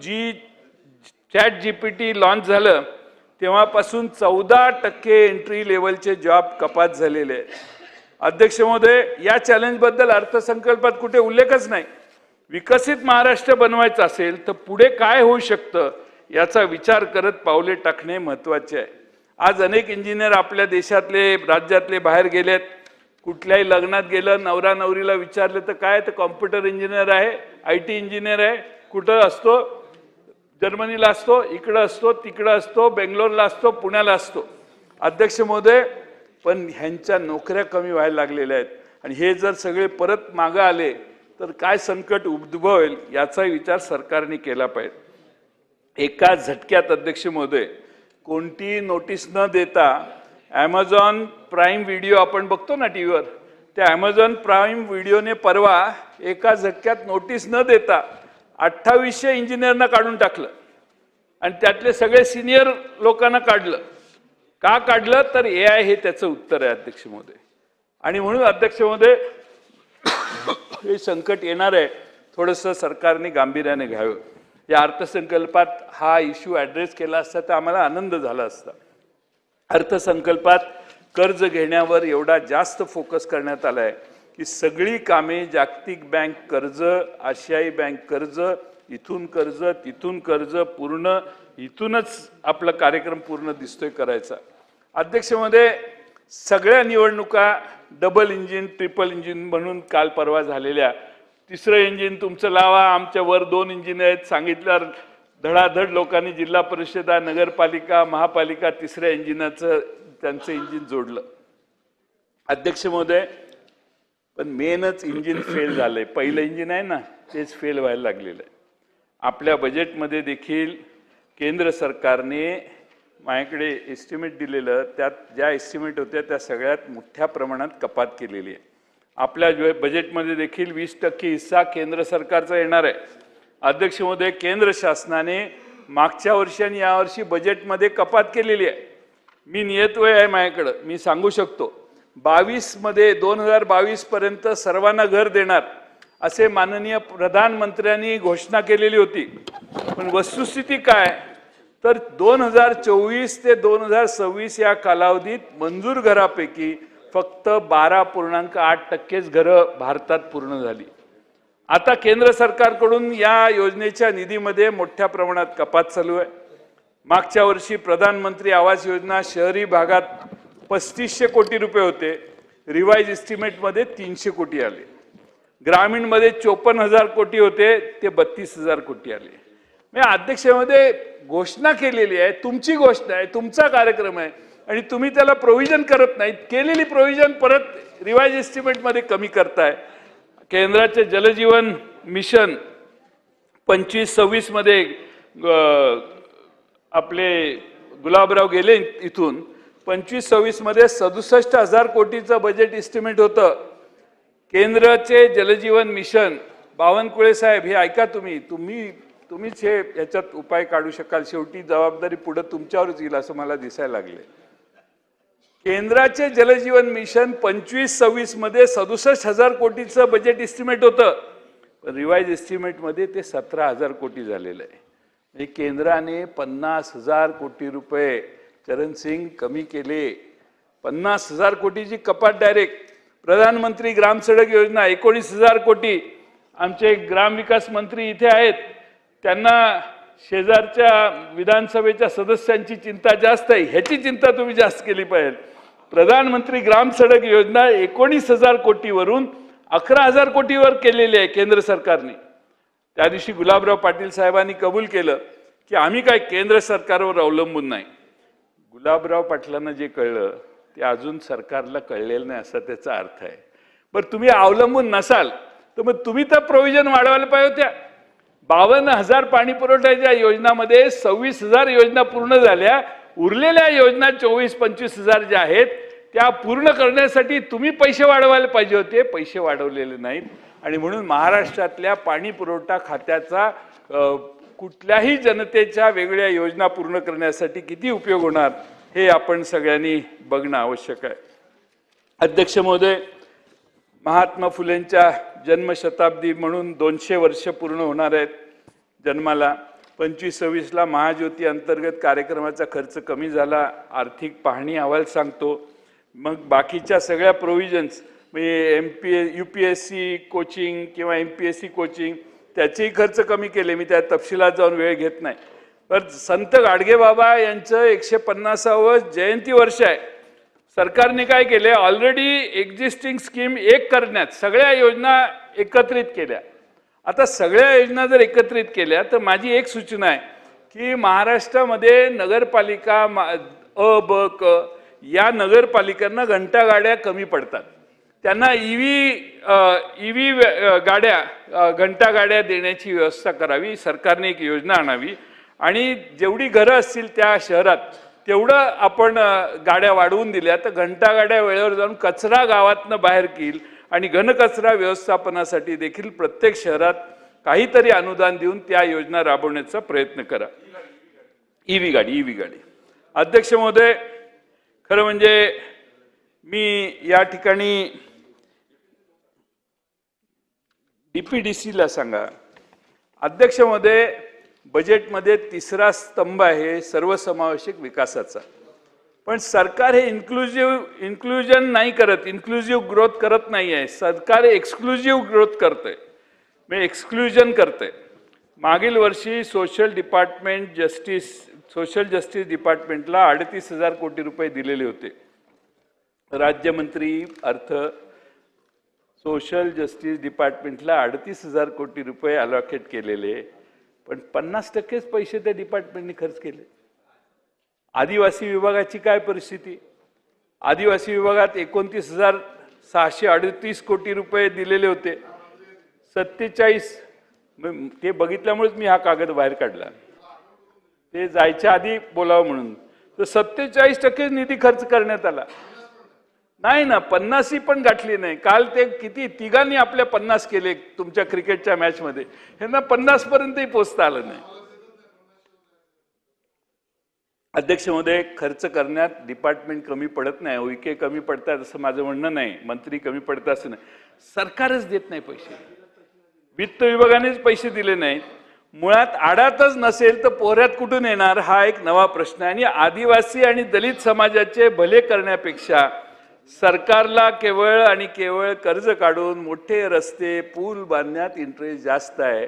ChatGPT लॉन्च झालं तेव्हापासून 14% एंट्री लेवलचे जॉब कपात झालेले आहेत. अध्यक्ष महोदय, या चॅलेंजबद्दल अर्थसंकल्पात कुठे उल्लेखच नाही. विकसित महाराष्ट्र बनवायचं असेल तर पुढे काय होऊ शकतं याचा विचार करत पावले टाकणे महत्त्वाचे आहे. आज अनेक इंजिनियर आपल्या देशातले, राज्यातले बाहेर गेलेत. कुठल्याही लग्नात गेलं, नवरा नवरीला विचारलं तर काय, तर कॉम्प्युटर इंजिनियर आहे, IT इंजिनियर आहे. कुठं असतो? जर्मनीला असतो, इकडं असतो, तिकडं असतो, बेंगलोरला असतो, पुण्याला असतो. अध्यक्ष महोदय, पण ह्यांच्या नोकऱ्या कमी व्हायला लागलेल्या आहेत. आणि हे जर सगळे परत मागं आले तर काय संकट उद्भवेल याचा विचार सरकारने केला पाहिजे। एका झटक्यात अध्यक्ष महोदय कोणती नोटीस न देता ॲमेझॉन प्राईम व्हिडिओ आपण बघतो ना टीव्हीवर, त्या ॲमेझॉन प्राईम व्हिडिओने परवा एका झटक्यात नोटीस न देता 2800 इंजिनियरना काढून टाकलं आणि त्यातले सगळे सिनियर लोकांना काढलं। का काढलं तर AI हे त्याचं उत्तर आहे अध्यक्ष महोदय। आणि म्हणून अध्यक्ष महोदय हे संकट येणार आहे, थोडंसं सरकारने गांभीर्याने घ्यावं। या अर्थसंकल्पात हा इश्यू ॲड्रेस केला असता तर आम्हाला आनंद झाला असता। अर्थसंकल्पात कर्ज घेण्यावर एवढा जास्त फोकस करण्यात आला आहे की सगळी कामे जागतिक बँक कर्ज, आशियाई बँक कर्ज, इथून कर्ज तिथून कर्ज, पूर्ण इथूनच आपला कार्यक्रम पूर्ण दिसतोय करायचा। अध्यक्ष महोदय सगळ्या निवडणुका डबल इंजिन ट्रिपल इंजिन म्हणून काल परवा झालेल्या, तिसरं इंजिन तुमचं लावा, आमच्या वर 2 इंजिन आहेत सांगितल्यावर धडाधड लोकांनी जिल्हा परिषदा, नगरपालिका, महापालिका तिसऱ्या इंजिनाचं त्यांचं इंजिन जोडलं। अध्यक्ष महोदय पण मेनच इंजिन फेल झालंय, पहिलं इंजिन आहे ना तेच फेल व्हायला लागलेलं आहे। आपल्या बजेटमध्ये देखील केंद्र सरकारने माझ्याकडे एस्टिमेट दिलेलं, त्यात ज्या एस्टिमेट होत्या त्या सगळ्यात मोठ्या प्रमाणात कपात केलेली आहे। आपल्या बजेटमध्ये देखील 20% हिस्सा केंद्र सरकारचा येणार आहे। अध्यक्ष महोदय केंद्र शासनाने मागच्या वर्षी आणि यावर्षी बजेटमध्ये कपात केलेली आहे। मी नियतवय आहे माझ्याकडं, मी सांगू शकतो 22 मध्ये 2022 पर्यंत सर्वांना घर देणार असे माननीय प्रधानमंत्र्यांनी घोषणा केलेली होती। पण वस्तुस्थिती काय तर 2024 ते 2026 या कालावधीत मंजूर घरापैकी फक्त 12.8% घरं भारतात पूर्ण झाली। आता केंद्र सरकारकडून या योजनेच्या निधीमध्ये मोठ्या प्रमाणात कपात चालू आहे। मागच्या वर्षी प्रधानमंत्री आवास योजना शहरी भागात 3500 कोटी रुपये होते, रिवाइज एस्टिमेटमध्ये 300 कोटी आले। ग्रामीणमध्ये 54,000 कोटी होते, ते 32,000 कोटी आले। म्हणजे अध्यक्षामध्ये घोषणा केलेली आहे, तुमची घोषणा आहे, तुमचा कार्यक्रम आहे आणि तुम्ही त्याला प्रोव्हिजन करत नाहीत। केलेली प्रोव्हिजन परत रिवाइज एस्टिमेटमध्ये कमी करताय। केंद्राचे जलजीवन मिशन 25-26 मध्ये आपले गुलाबराव गेले इथून, 25-26 मध्ये 67,000 कोटीचं बजेट एस्टिमेट होतं। केंद्राचे जलजीवन मिशन बावनकुळे साहेब हे ऐका, तुम्हीच हे याच्यात उपाय काढू शकाल, शेवटी जबाबदारी पुढे तुमच्यावरच येईल असं मला दिसायला लागले। केंद्राचे जलजीवन मिशन 25-26 मध्ये 67,000 कोटीचं बजेट एस्टिमेट होतं, पण रिवाइज एस्टिमेटमध्ये ते 17,000 कोटी झालेलं आहे। म्हणजे केंद्राने 50,000 कोटी रुपये चरणसिंग कमी केले। 50,000 कोटीची कपात डायरेक्ट। प्रधानमंत्री ग्राम सडक योजना 19,000 कोटी। आमचे ग्रामविकास मंत्री इथे आहेत, त्यांना शेजारच्या विधानसभेच्या सदस्यांची चिंता जास्त आहे, ह्याची चिंता तुम्ही जास्त केली पाहिजे। प्रधानमंत्री ग्राम सडक योजना 19,000 कोटीवरून 11,000 कोटीवर केलेली आहे केंद्र सरकारने। त्या दिवशी गुलाबराव पाटील साहेबांनी कबूल केलं की आम्ही काय केंद्र सरकारवर अवलंबून नाही। गुलाबराव पाटलांना जे कळलं ते अजून सरकारला कळलेलं नाही असा त्याचा अर्थ आहे। बरं तुम्ही अवलंबून नसाल तर मग तुम्ही तर प्रोव्हिजन वाढवायला पाहिजे होत्या। 52,000 पाणी पुरवठ्याच्या योजनामध्ये 26,000 योजना पूर्ण झाल्या, उरलेल्या योजना 24-25,000 ज्या आहेत त्या पूर्ण करण्यासाठी तुम्ही पैसे वाढवायला पाहिजे होते, पैसे वाढवलेले नाहीत। आणि म्हणून महाराष्ट्रातल्या पाणी पुरवठा खात्याचा कुठल्याही जनतेच्या वेगळ्या योजना पूर्ण करण्यासाठी किती उपयोग होणार हे आपण सगळ्यांनी बघणं आवश्यक आहे। अध्यक्ष महोदय महात्मा फुलेंच्या जन्मशताब्दी म्हणून 200 वर्ष पूर्ण होणार आहेत जन्माला। 25-26 ला महाज्योती अंतर्गत कार्यक्रमाचा खर्च कमी झाला, आर्थिक पाहणी अहवाल सांगतो। मग बाकीच्या सगळ्या प्रोव्हिजन्स म्हणजे UPSC कोचिंग किंवा MPSC कोचिंग त्याचेही खर्च कमी केले, मी त्या तपशिलात जाऊन वेळ घेत नाही। पण संत गाडगेबाबा यांचं 150वे जयंती वर्ष आहे। सरकारने काय केले, ऑलरेडी एक्झिस्टिंग स्कीम एक करण्यात सगळ्या योजना एकत्रित केल्या। आता सगळ्या योजना जर एकत्रित केल्या तर माझी एक सूचना आहे की महाराष्ट्रामध्ये नगरपालिका अ, ब, क या नगरपालिकांना घंटागाड्या कमी पडतात। त्यांना ईव्ही गाड्या घंटा गाड्या देण्याची व्यवस्था करावी, सरकारने एक योजना आणावी आणि जेवढी घरं असतील त्या शहरात तेवढं आपण गाड्या वाढवून दिल्या तर घंटा गाड्या वेळेवर जाऊन कचरा गावातनं बाहेर येईल आणि घनकचरा व्यवस्थापनासाठी देखील प्रत्येक शहरात काहीतरी अनुदान देऊन त्या योजना राबवण्याचा प्रयत्न करा. ईव्ही गाडी. अध्यक्ष महोदय, खरं म्हणजे मी या ठिकाणी डीपीडीसीला सांगा, अध्यक्ष महोदय, बजेटमध्ये तिसरा स्तंभ आहे सर्वसमावेशक विकासाचा, पण सरकार हे इन्क्लुजन नाही करत, इन्क्लुझिव्ह ग्रोथ करत नाही आहे. सरकार एक्सक्लुझिव्ह ग्रोथ करतंय, म्हणजे एक्सक्लुजन करतंय. मागील वर्षी सोशल जस्टिस डिपार्टमेंटला 38,000 कोटी रुपये दिलेले होते. राज्यमंत्री अर्थ सोशल जस्टिस डिपार्टमेंटला 38,000 कोटी रुपये अलॉकेट केलेले, पण 50%च पैसे त्या डिपार्टमेंटने खर्च केले. आदिवासी विभागाची काय परिस्थिती? आदिवासी विभागात 29,638 कोटी रुपये दिलेले होते. 47 ते बघितल्यामुळेच मी हा कागद बाहेर काढला, ते जायच्या आधी बोलावं म्हणून. तर 47% निधी खर्च करण्यात आला नाही ना, 50 पण गाठली नाही. काल ते किती तिघांनी आपल्या 50 केले तुमच्या क्रिकेटच्या मॅच मध्ये, ह्यांना 50 पर्यंतही पोहोचता आलं नाही. अध्यक्ष महोदय, खर्च करण्यात डिपार्टमेंट कमी पडत नाही, ओके कमी पडतात असं माझं म्हणणं नाही, मंत्री कमी पडतात असं नाही, सरकारच देत नाही पैसे, वित्त विभागानेच पैसे दिले नाहीत. मुळात आडातच नसेल तर पोहऱ्यात कुठून येणार हा एक नवा प्रश्न आहे. आणि आदिवासी आणि दलित समाजाचे भले करण्यापेक्षा सरकारला केवळ आणि केवळ कर्ज काढून मोठे रस्ते पूल बांधण्यात इंटरेस्ट जास्त आहे,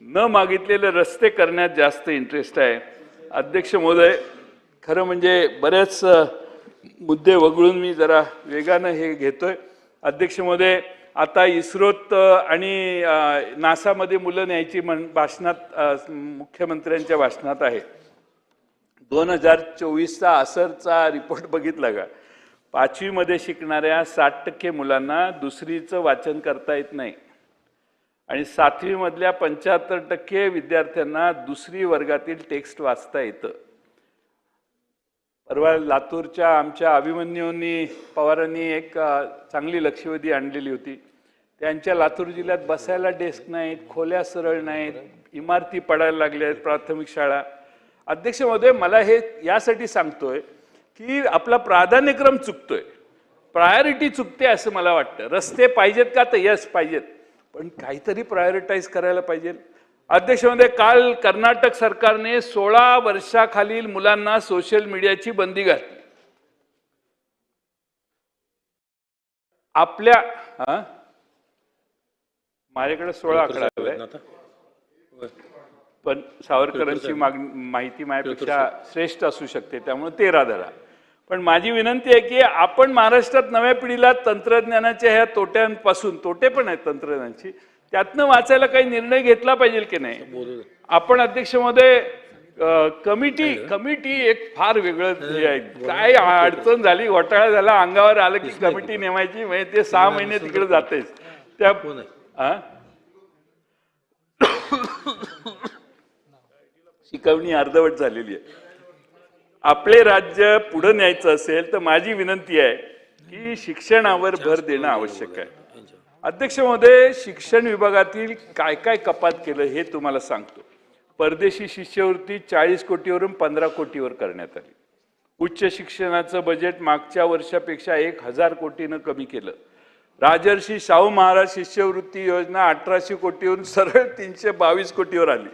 न मागितलेले रस्ते करण्यात जास्त इंटरेस्ट आहे. अध्यक्ष महोदय, खरं म्हणजे बरेच मुद्दे वगळून मी जरा वेगानं हे घेतोय. अध्यक्ष महोदय, आता इस्रोत आणि नासामध्ये मुलं न्यायची भाषणात मुख्यमंत्र्यांच्या भाषणात आहे. 2024चा असरचा रिपोर्ट बघितला का? 5वी मध्ये शिकणाऱ्या 60% मुलांना दुसरीचं वाचन करता येत नाही आणि 7वी मधल्या 75% विद्यार्थ्यांना दुसरी वर्गातील टेक्स्ट वाचता येतं. परवा लातूरच्या आमच्या अभिमन्यूंनी पवारांनी एक चांगली लक्षवेधी आणलेली होती. त्यांच्या लातूर जिल्ह्यात बसायला डेस्क नाहीत, खोल्या सरळ नाहीत, इमारती पडायला लागल्या आहेत प्राथमिक शाळा. अध्यक्ष महोदय, मला हे यासाठी सांगतोय की आपला प्राधान्यक्रम चुकतोय, प्रायोरिटी चुकते असं मला वाटतं. रस्ते पाहिजेत का? तर यस पाहिजेत, पण काहीतरी प्रायोरिटाईज करायला पाहिजे. अध्यक्ष महोदय, काल कर्नाटक सरकारने 16 वर्षाखालील मुलांना सोशल मीडियाची बंदी घातली. आपल्या माझ्याकडे 16 आकडा आलाय, पण सावरकरांची माहिती माझ्यापेक्षा श्रेष्ठ असू शकते, त्यामुळे 13 धरा. पण माझी विनंती आहे की आपण महाराष्ट्रात नव्या पिढीला तंत्रज्ञानाच्या ह्या तोट्यांपासून, तोटे पण आहेत तंत्रज्ञानाची, त्यातनं वाचायला काही निर्णय घेतला पाहिजे की नाही. आपण अध्यक्ष महोदय, कमिटी एक फार वेगळं हे आहे. काय अडचण झाली, घोटाळा झाला, अंगावर आलं की कमिटी नेमायची, म्हणजे ते 6 महिने तिकडे जातेच. त्या शिकवणी अर्धवट झालेली आहे. आपले राज्य पुढे न्यायचं असेल तर माझी विनंती आहे की शिक्षणावर भर देणं आवश्यक आहे. अध्यक्ष महोदय, शिक्षण विभागातील काय काय कपात केलं हे तुम्हाला सांगतो. परदेशी शिष्यवृत्ती 40 कोटीवरून 15 कोटीवर करण्यात आली. उच्च शिक्षणाचं बजेट मागच्या वर्षापेक्षा 1000 कोटीनं कमी केलं. राजर्षी शाहू महाराज शिष्यवृत्ती योजना 1800 कोटीवरून सरळ 322 कोटीवर आली.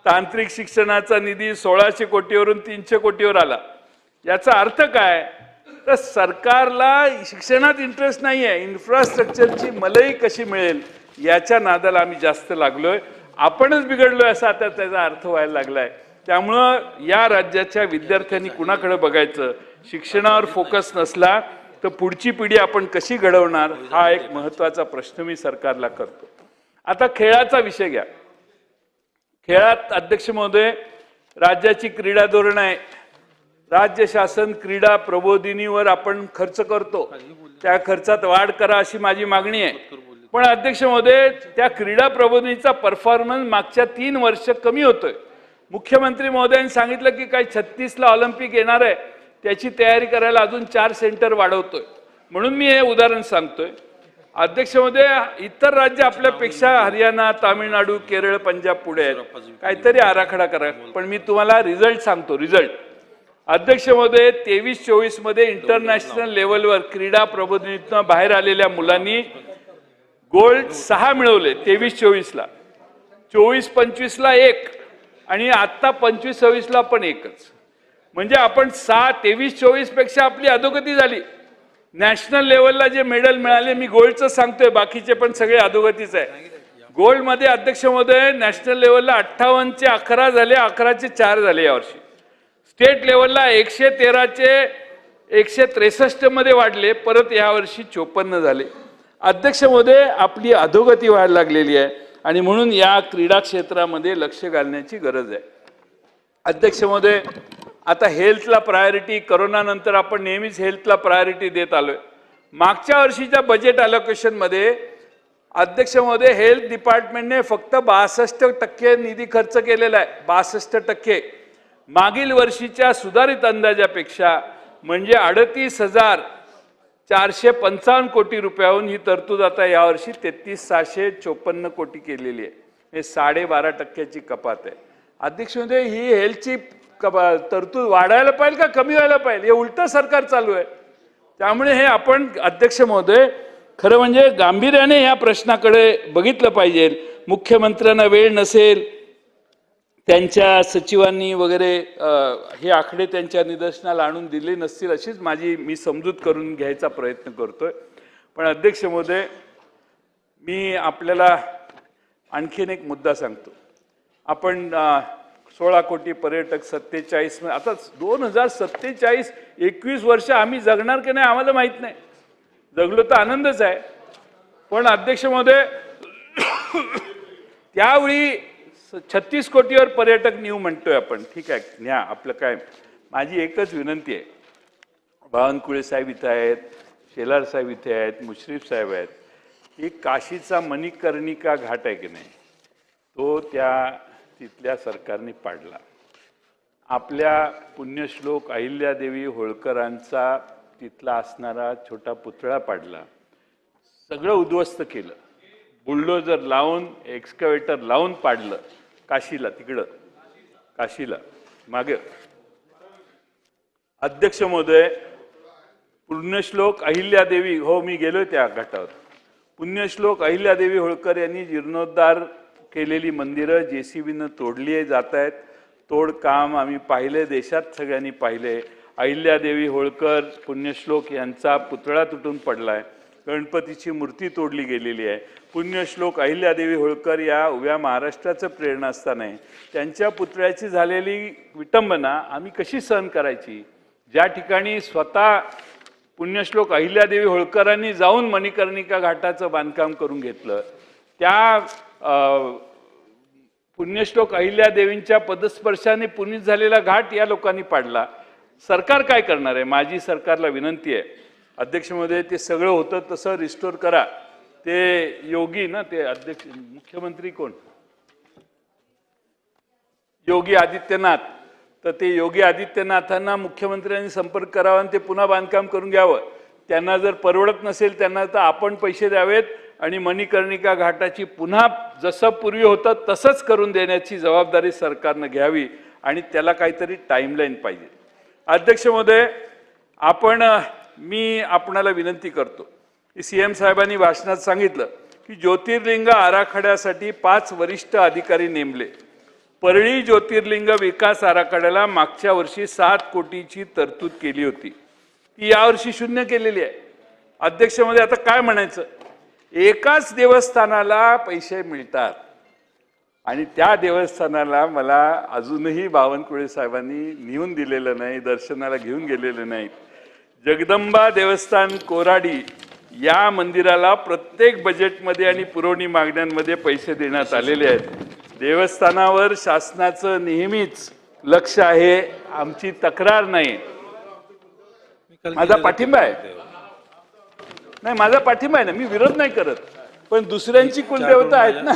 तांत्रिक शिक्षणाचा निधी 1600 कोटीवरून 300 कोटीवर आला. याचा अर्थ काय? तर सरकारला शिक्षणात इंटरेस्ट नाही आहे, इन्फ्रास्ट्रक्चरची मलई कशी मिळेल याच्या नादाला आम्ही जास्त लागलोय. आपणच बिघडलोय असा आता त्याचा अर्थ व्हायला लागलाय. त्यामुळं या राज्याच्या विद्यार्थ्यांनी कुणाकडे बघायचं, शिक्षणावर फोकस नसला तर पुढची पिढी आपण कशी घडवणार हा एक महत्त्वाचा प्रश्न मी सरकारला करतो. आता खेळाचा विषय घ्या. खेळात अध्यक्ष महोदय, राज्याची क्रीडा धोरण आहे. राज्य शासन क्रीडा प्रबोधिनीवर आपण खर्च करतो. त्या खर्चात वाढ करा अशी माझी मागणी आहे. पण अध्यक्ष महोदय, त्या क्रीडा प्रबोधिनीचा परफॉर्मन्स मागच्या 3 वर्ष कमी होतोय. मुख्यमंत्री महोदयांनी सांगितलं की काही 36ला ऑलिम्पिक येणार आहे, त्याची तयारी करायला अजून 4 सेंटर वाढवतोय. म्हणून मी हे उदाहरण सांगतोय. अध्यक्ष महोदय, इतर राज्य आपल्यापेक्षा हरियाणा, तामिळनाडू, केरळ, पंजाब पुढे आहेत. काहीतरी आराखडा करा. पण मी तुम्हाला रिझल्ट सांगतो. रिझल्ट अध्यक्ष महोदय, 23-24 मध्ये इंटरनॅशनल लेवलवर क्रीडा प्रबोधिनीतून बाहेर आलेल्या मुलांनी गोल्ड 6 मिळवले 23-24ला, 24-25ला 1 आणि आता 25-26ला पण 1च. म्हणजे आपण 23-24 पेक्षा आपली अधोगती झाली. नॅशनल लेवलला जे मेडल मिळाले, मी गोल्डचं सांगतोय, बाकीचे पण सगळे अधोगतीच आहे. गोल्ड मध्ये अध्यक्ष महोदय नॅशनल लेवलला 58चे 11 झाले, 11चे 4 झाले यावर्षी. स्टेट लेवलला 113चे 163 मध्ये वाढले, परत यावर्षी 54 झाले. अध्यक्ष महोदय, आपली अधोगती व्हायला लागलेली आहे आणि म्हणून या क्रीडा क्षेत्रामध्ये लक्ष घालण्याची गरज आहे. अध्यक्ष महोदय, आता हेल्थला प्रायोरिटी, करोना नंतर आपण नेहमीच हेल्थला प्रायोरिटी देत आलोय. मागच्या वर्षीच्या बजेट अलोकेशन मध्ये अध्यक्ष महोदय हेल्थ डिपार्टमेंटने फक्त 62% निधी खर्च केलेला आहे. 62%. मागील वर्षीच्या सुधारित अंदाजापेक्षा म्हणजे 38,455 कोटी रुपयाहून ही तरतूद आता यावर्षी 33,654 कोटी केलेली आहे. हे 12.5% कपात आहे. अध्यक्ष महोदय, ही हेल्थची तरतूद वाढायला पाहिजे का कमी व्हायला पाहिजे? हे उलट सरकार चालू आहे. त्यामुळे हे आपण अध्यक्ष महोदय खरं म्हणजे गांभीर्याने या प्रश्नाकडे बघितलं पाहिजे. मुख्यमंत्र्यांना वेळ नसेल, त्यांच्या सचिवांनी वगैरे हे आकडे त्यांच्या निदर्शनाला आणून दिले नसतील अशीच मी समजूत करून घ्यायचा प्रयत्न करतोय. पण अध्यक्ष महोदय, मी आपल्याला आणखीन एक मुद्दा सांगतो. आपण 16 कोटी पर्यटक, 47 आता 2047 21 वर्ष आम्ही जगणार की नाही आम्हाला माहित नाही. जगलो तर आनंदच आहे. पण अध्यक्ष महोदय, त्यावेळी 36 कोटीवर पर्यटक नेऊ म्हणतोय आपण. ठीक आहे, न्या आपलं काय. माझी एकच विनंती आहे, बावनकुळे साहेब इथे आहेत, शेलार साहेब इथे आहेत, मुश्रीफ साहेब आहेत, की काशीचा मणिकर्णिका घाट आहे की नाही, तो तिथल्या सरकारने पाडला. आपल्या पुण्यश्लोक अहिल्यादेवी होळकरांचा तिथला असणारा छोटा पुतळा पाडला. सगळं उद्ध्वस्त केलं. बुलडोजर लावून, एक्सकॅव्हेटर लावून पाडलं. काशीला, तिकडं काशीला मागे. अध्यक्ष महोदय, पुण्यश्लोक अहिल्यादेवी, हो मी गेलोय त्या घाटावर. पुण्यश्लोक अहिल्यादेवी होळकर यांनी जीर्णोद्धार केलेली मंदिरं JCBनं तोडली जात आहेत. तोडकाम आम्ही पाहिले, देशात सगळ्यांनी पाहिले. अहिल्यादेवी होळकर पुण्यश्लोक यांचा पुतळा तुटून पडलाय. गणपतीची मूर्ती तोडली गेलेली आहे. पुण्यश्लोक अहिल्यादेवी होळकर या उभ्या महाराष्ट्राचं प्रेरणास्थान आहे. त्यांच्या पुतळ्याची झालेली विटंबना आम्ही कशी सहन करायची? ज्या ठिकाणी स्वतः पुण्यश्लोक अहिल्यादेवी होळकरांनी जाऊन मणिकर्णिका घाटाचं बांधकाम करून घेतलं, त्या पुण्यश्लोक अहिल्यादेवींच्या पदस्पर्शाने पुनीत झालेला घाट या लोकांनी पाडला. सरकार काय करणार आहे? माझी सरकारला विनंती आहे, अध्यक्ष महोदय, ते सगळं होतं तसं रिस्टोर करा. ते योगी ना, ते अध्यक्ष मुख्यमंत्री कोण, योगी आदित्यनाथ, तर ते योगी आदित्यनाथांना मुख्यमंत्र्यांनी संपर्क करावा आणि ते पुन्हा बांधकाम करून घ्यावं. त्यांना जर परवडत नसेल त्यांना तर आपण पैसे द्यावेत आणि मणिकर्णिका घाटाची पुन्हा जसं पूर्वी होतं तसंच करून देण्याची जबाबदारी सरकारनं घ्यावी आणि त्याला काहीतरी टाइमलाईन पाहिजे. अध्यक्ष महोदय, मी आपणाला विनंती करतो की CM साहेबांनी भाषणात सांगितलं की ज्योतिर्लिंग आराखड्यासाठी 5 वरिष्ठ अधिकारी नेमले. परळी ज्योतिर्लिंग विकास आराखड्याला मागच्या वर्षी 7 कोटीची तरतूद केली होती, ती यावर्षी शून्य केलेली आहे. अध्यक्ष महोदय, आता काय म्हणायचं? एकाच देवस्थानाला पैसे मिळतात आणि त्या देवस्थानाला मला अजूनही बावनकुळे साहेबांनी नेऊन दिलेलं नाही, दर्शनाला घेऊन गेलेलं नाही. जगदंबा देवस्थान कोराडी या मंदिराला प्रत्येक बजेटमध्ये आणि पुरवणी मागण्यांमध्ये पैसे देण्यात आलेले आहेत. देवस्थानावर शासनाचं नेहमीच लक्ष आहे, आमची तक्रार नाही, माझा पाठिंबा आहे. नाही, माझा पाठिंबा आहे ना, मी विरोध नाही करत, पण दुसऱ्यांची कुलदेवता आहेत ना.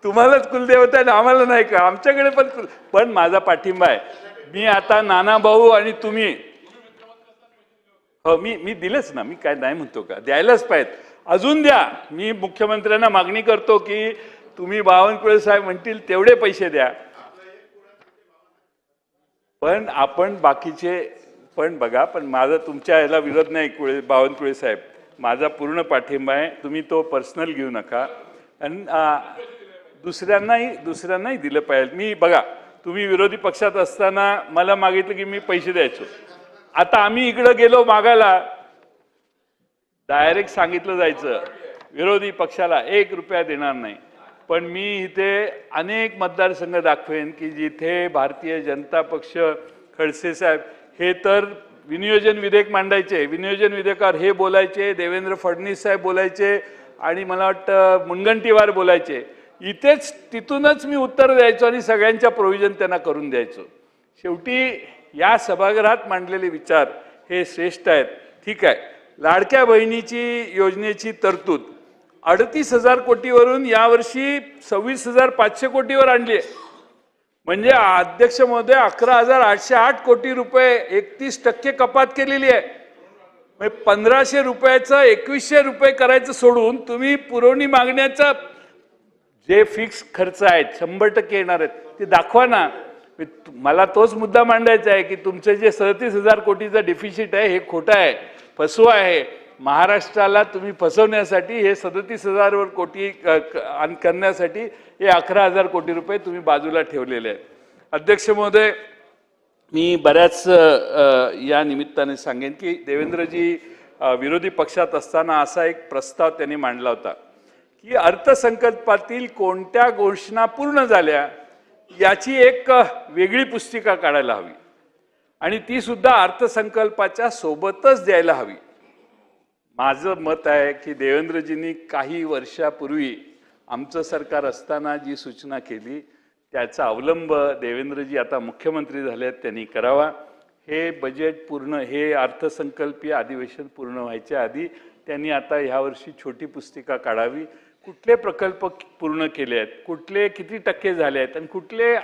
तुम्हालाच कुलदेवता आहे ना, आम्हाला नाही का? आमच्याकडे पण माझा पाठिंबा आहे. मी आता नाना भाऊ आणि तुम्ही, हो, मी दिलंच ना, मी काय नाही म्हणतो का, द्यायलाच पाहिजे, अजून द्या. मी मुख्यमंत्र्यांना मागणी करतो की तुम्ही बावनकुळे साहेब म्हणतील तेवढे पैसे द्या. पण आपण बाकीचे पण बघा, पण माझा तुमच्या याला विरोध नाही बावनकुळे साहेब, माझा पूर्ण पाठिंबा आहे. तुम्ही तो पर्सनल घेऊ नका आणि दुसऱ्यांनाही दिलं पाहिजे. मी बघा, तुम्ही विरोधी पक्षात असताना मला मागितलं की मी पैसे द्यायचो. आता आम्ही इकडं गेलो मागायला, डायरेक्ट सांगितलं जायचं विरोधी पक्षाला 1 रुपया देणार नाही. पण मी इथे अनेक मतदारसंघ दाखवेन की जिथे भारतीय जनता पक्ष, खडसे साहेब हे तर विनियोजन विधेयक मांडायचे, विनियोजन विधेयकावर हे बोलायचे, देवेंद्र फडणवीस साहेब बोलायचे आणि मला वाटतं मुनगंटीवार बोलायचे. इथेच तिथूनच मी उत्तर द्यायचो आणि सगळ्यांच्या प्रोव्हिजन त्यांना करून द्यायचो. शेवटी या सभागृहात मांडलेले विचार हे श्रेष्ठ आहेत. ठीक आहे, लाडक्या बहिणीची योजनेची तरतूद 38,000 कोटीवरून यावर्षी 26,500 कोटीवर आणली आहे. म्हणजे अध्यक्ष महोदय 11,808 कोटी रुपये, 31% कपात केलेली आहे. म्हणजे 1,500 रुपयाचं 2,100 रुपये करायचं सोडून तुम्ही पुरवणी मागण्याचा जे फिक्स खर्च आहेत 100% येणार आहेत ते दाखवा ना. मला तोच मुद्दा मांडायचा आहे की तुमचं जे 37,000 कोटीचं डेफिसिट आहे हे खोटं आहे, फसवा आहे. महाराष्ट्राला तुम्ही फसवण्यासाठी हे 37,000 कोटी करण्यासाठी हे 11,000 कोटी रुपये तुम्ही बाजूला ठेवलेले आहेत. अध्यक्ष महोदय, मी बऱ्याच या निमित्ताने सांगेन की देवेंद्रजी विरोधी पक्षात असताना असा एक प्रस्ताव त्यांनी मांडला होता की अर्थसंकल्पातील कोणत्या घोषणा पूर्ण झाल्या याची एक वेगळी पुस्तिका काढायला हवी आणि ती सुद्धा अर्थसंकल्पाच्या सोबतच द्यायला हवी. माझं मत आहे की देवेंद्रजींनी काही वर्षापूर्वी आमचं सरकार असताना जी सूचना केली त्याचा अवलंब देवेंद्रजी आता मुख्यमंत्री झालेत त्यांनी करावा. हे बजेट पूर्ण, हे अर्थसंकल्पीय अधिवेशन पूर्ण व्हायच्या आधी त्यांनी आता ह्यावर्षी छोटी पुस्तिका काढावी. कुठले प्रकल्प पूर्ण केले आहेत, कुठले किती टक्के झाले आहेत आणि कुठले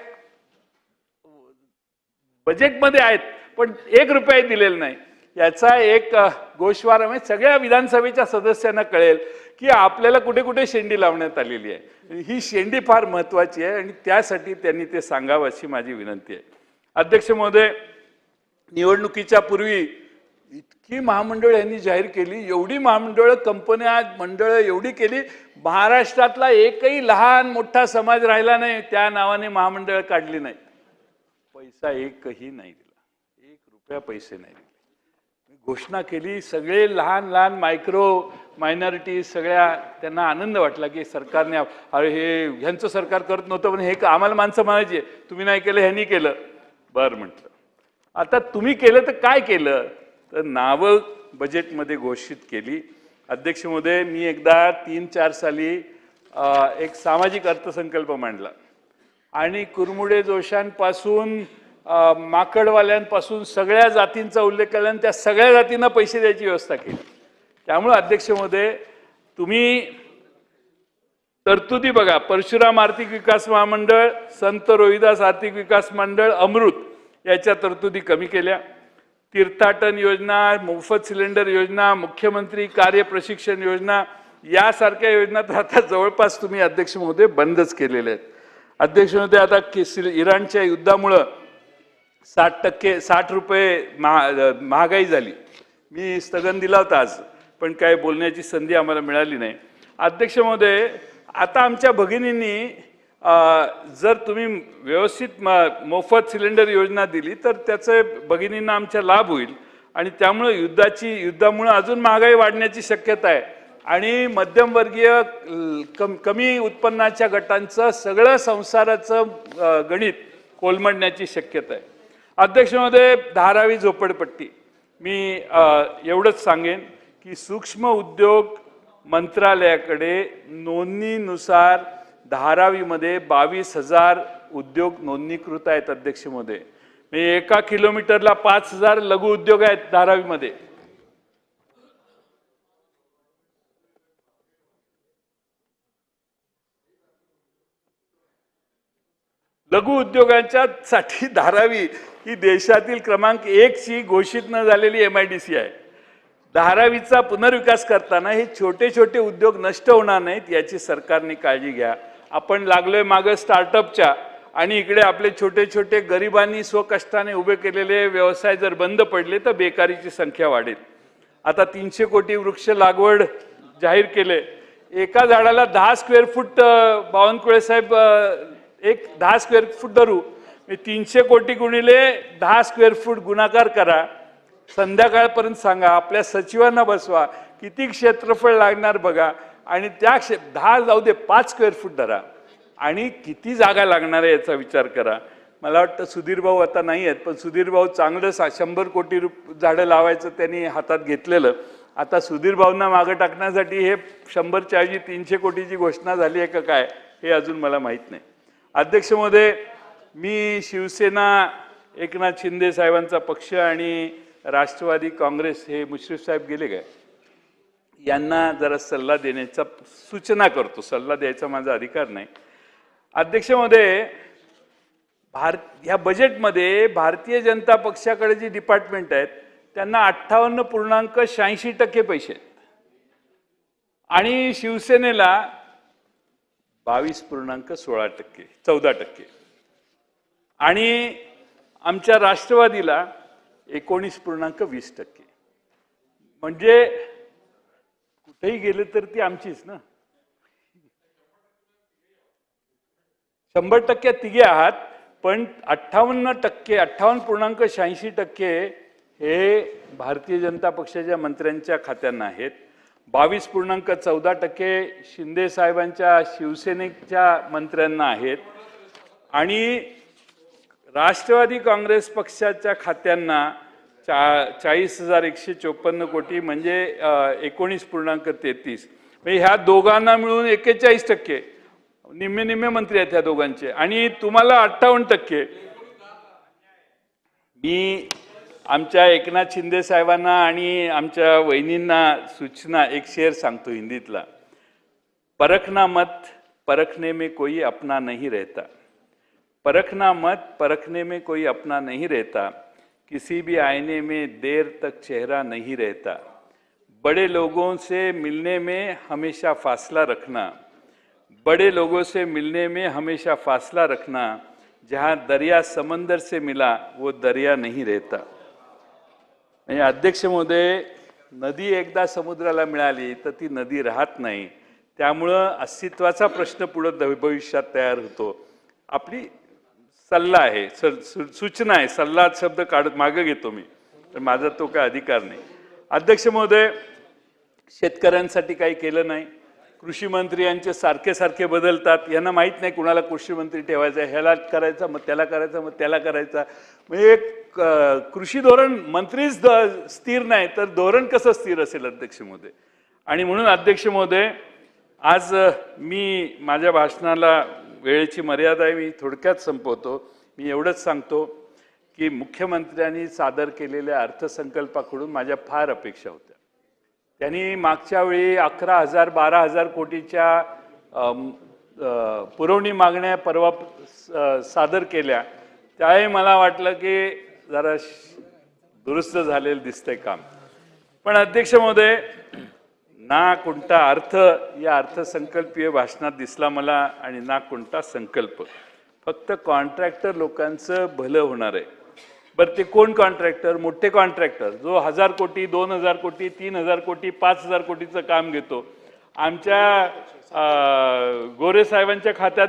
बजेटमध्ये आहेत पण 1 रुपया दिलेला नाही, याचा एक गोषवारा म्हणजे सगळ्या विधानसभेच्या सदस्यांना कळेल की आपल्याला कुठे कुठे शेंडी लावण्यात आलेली आहे. ही शेंडी फार महत्त्वाची आहे आणि त्यासाठी त्यांनी ते सांगावं अशी माझी विनंती आहे. अध्यक्ष महोदय, निवडणुकीच्या पूर्वी इतकी महामंडळ यांनी जाहीर केली, एवढी महामंडळं, कंपन्या, मंडळं एवढी केली, महाराष्ट्रातला एकही लहान मोठा समाज राहिला नाही त्या नावाने महामंडळ काढली नाही. पैसा एकही नाही दिला, 1 रुपया पैसे नाही दिले. घोषणा केली, सगळे लहान लहान मायक्रो मायनॉरिटी सगळ्या, त्यांना आनंद वाटला की सरकारने, अरे हे ह्यांचं सरकार करत नव्हतं पण हे आम्हाला माणसं म्हणायचे तुम्ही नाही केलं ह्यांनी केलं. बरं म्हटलं, आता तुम्ही केलं तर काय केलं, तर नावं बजेटमध्ये घोषित केली. अध्यक्ष महोदय, मी एकदा 3-4 साली एक सामाजिक अर्थसंकल्प मांडला आणि कुरमुडे जोशांपासून माकडवाल्यांपासून सगळ्या जातींचा उल्लेख केला आणि त्या सगळ्या जातींना पैसे द्यायची व्यवस्था केली. त्यामुळे अध्यक्ष महोदय, तुम्ही तरतुदी बघा, परशुराम आर्थिक विकास महामंडळ, संत रोहिदास आर्थिक विकास मंडळ, अमृत याच्या तरतुदी कमी केल्या. तीर्थाटन योजना, मोफत सिलेंडर योजना, मुख्यमंत्री कार्य प्रशिक्षण योजना यासारख्या योजना तर आता जवळपास तुम्ही अध्यक्ष महोदय बंदच केलेल्या आहेत. अध्यक्ष महोदय, आता इराणच्या युद्धामुळं 60 रुपये महागाई झाली. मी स्थगन दिला होता आज, पण काय बोलण्याची संधी आम्हाला मिळाली नाही. अध्यक्ष महोदय, आता आमच्या भगिनींनी जर तुम्ही व्यवस्थित मोफत सिलेंडर योजना दिली तर त्याचे भगिनींना आमच्या लाभ होईल आणि त्यामुळे युद्धामुळे अजून महागाई वाढण्याची शक्यता आहे आणि मध्यमवर्गीय कमी उत्पन्नाच्या गटांचं सगळं संसाराचं गणित कोलमडण्याची शक्यता आहे. अध्यक्ष महोदय, धारावी झोपडपट्टी, मी एवढंच सांगेन की सूक्ष्म उद्योग मंत्रालयाकडे नोंदणीनुसार धारावीमध्ये 22,000 उद्योग नोंदणीकृत आहेत. अध्यक्ष महोदय, म्हणजे 1 किलोमीटरला 5,000 लघु उद्योग आहेत धारावीमध्ये. लघु उद्योगांच्या साठी धारावी ही देशातील क्रमांक 1 ची घोषित न झालेली MIDC आहे. धारावीचा पुनर्विकास करताना हे छोटे छोटे उद्योग नष्ट होणार नाहीत याची सरकारने काळजी घ्या. आपण लागलोय मागे स्टार्टअपच्या, आणि इकडे आपले छोटे छोटे गरिबांनी स्वकष्टाने उभे केलेले व्यवसाय जर बंद पडले तर बेकारीची संख्या वाढेल. आता 300 कोटी वृक्ष लागवड जाहीर केले. एका झाडाला 10 स्क्वेअर फूट, बावनकुळे साहेब, एक 10 स्क्वेअर फूट धरू, 300 कोटी गुणिले 10 स्क्वेअर फूट गुणाकार करा. संध्याकाळपर्यंत सांगा, आपल्या सचिवांना बसवा, किती क्षेत्रफळ लागणार बघा, आणि त्या 10 जाऊ दे 5 स्क्वेअर फूट धरा, आणि किती जागा लागणार आहे याचा विचार करा. मला वाटतं सुधीर भाऊ आता नाही आहेत, पण सुधीर भाऊ चांगलं 100 कोटी झाडं लावायचं त्यांनी हातात घेतलेलं. आता सुधीर भाऊंना मागं टाकण्यासाठी हे 100च्या ऐवजी 300 कोटीची घोषणा झाली आहे का काय हे अजून मला माहीत नाही. अध्यक्ष महोदय, मी शिवसेना, एकनाथ शिंदे साहेबांचा पक्ष आणि राष्ट्रवादी काँग्रेस, हे मुश्रीफ साहेब गेले काय, यांना जरा सल्ला देण्याचा सूचना करतो. सल्ला द्यायचा माझा अधिकार नाही. अध्यक्ष महोदय, या बजेटमध्ये भारतीय जनता पक्षाकडे जी डिपार्टमेंट आहेत त्यांना 58.86% पैसे आहेत, आणि शिवसेनेला 22.16%, 14%, आणि आमच्या राष्ट्रवादीला 19.20%. म्हणजे कुठेही गेले तर ती आमचीच ना. 100% तिघे आहात, पण 58%, 58.86% हे भारतीय जनता पक्षाच्या मंत्र्यांच्या खात्यांना आहेत. 22.14% शिंदे साहेबांच्या शिवसेनेच्या मंत्र्यांना आहेत, आणि राष्ट्रवादी काँग्रेस पक्षाच्या खात्यांना 40,154 कोटी, म्हणजे 19.33. म्हणजे ह्या दोघांना मिळून 41%, निम्मे निम्मे मंत्री आहेत ह्या दोघांचे, आणि तुम्हाला 58%. मी आमच्या एकनाथ शिंदे साहेबांना आणि आमच्या वहिनींना सूचना, एक शेर सांगतो हिंदीतला. परखना मत, परखने में कोई अपना नहीं रहता. परखना मत, परखने में कोई अपना नहीं रहता. किसी भी आईने में देर तक चेहरा नहीं रहता. बड़े लोगों से मिलने में हमेशा फासला रखना. बड़े लोगों से मिलने में हमेशा फासला रखना. जहाँ दरिया समंदर से मिला वो दरिया नहीं रहता. म्हणजे अध्यक्ष महोदय, नदी एकदा समुद्राला मिळाली तर ती नदी राहत नाही. त्यामुळं अस्तित्वाचा प्रश्न पुढे भविष्यात तयार होतो. आपली सल्ला आहे, सूचना आहे, सल्ला शब्द काढत मागे घेतो मी, तर माझा तो काय अधिकार नाही. अध्यक्ष महोदय, शेतकऱ्यांसाठी काही केलं नाही. कृषी मंत्री यांचे सारखे सारखे बदलतात, यांना माहीत नाही कुणाला कृषी मंत्री ठेवायचा, ह्याला करायचा, मग त्याला करायचा, मग त्याला करायचा. म्हणजे एक कृषी धोरण, मंत्रीच स्थिर नाही तर धोरण कसं स्थिर असेल अध्यक्ष महोदय. आणि म्हणून अध्यक्ष महोदय, आज मी माझ्या भाषणाला वेळेची मर्यादा आहे, मी थोडक्यात संपवतो. मी एवढंच सांगतो की मुख्यमंत्र्यांनी सादर केलेल्या अर्थसंकल्पाकडून माझ्या फार अपेक्षा होत्या. त्यांनी मागच्या वेळी 11,000 12,000 कोटीच्या पुरवणी मागण्या परवा सादर केल्या. त्यावेळी मला वाटलं की जरा दुरुस्त झालेलं दिसतंय काम. पण अध्यक्ष महोदय, ना कोणता अर्थ या अर्थसंकल्पीय भाषणात दिसला मला, आणि ना कोणता संकल्प. फक्त कॉन्ट्रॅक्टर लोकांचं भलं होणार आहे. बरं, ते कोण कॉन्ट्रॅक्टर? मोठे कॉन्ट्रॅक्टर, जो 1000 कोटी, 2000 कोटी, 3000 कोटी, 5000 कोटीचं काम घेतो. आमच्या गोरे साहेबांच्या खात्यात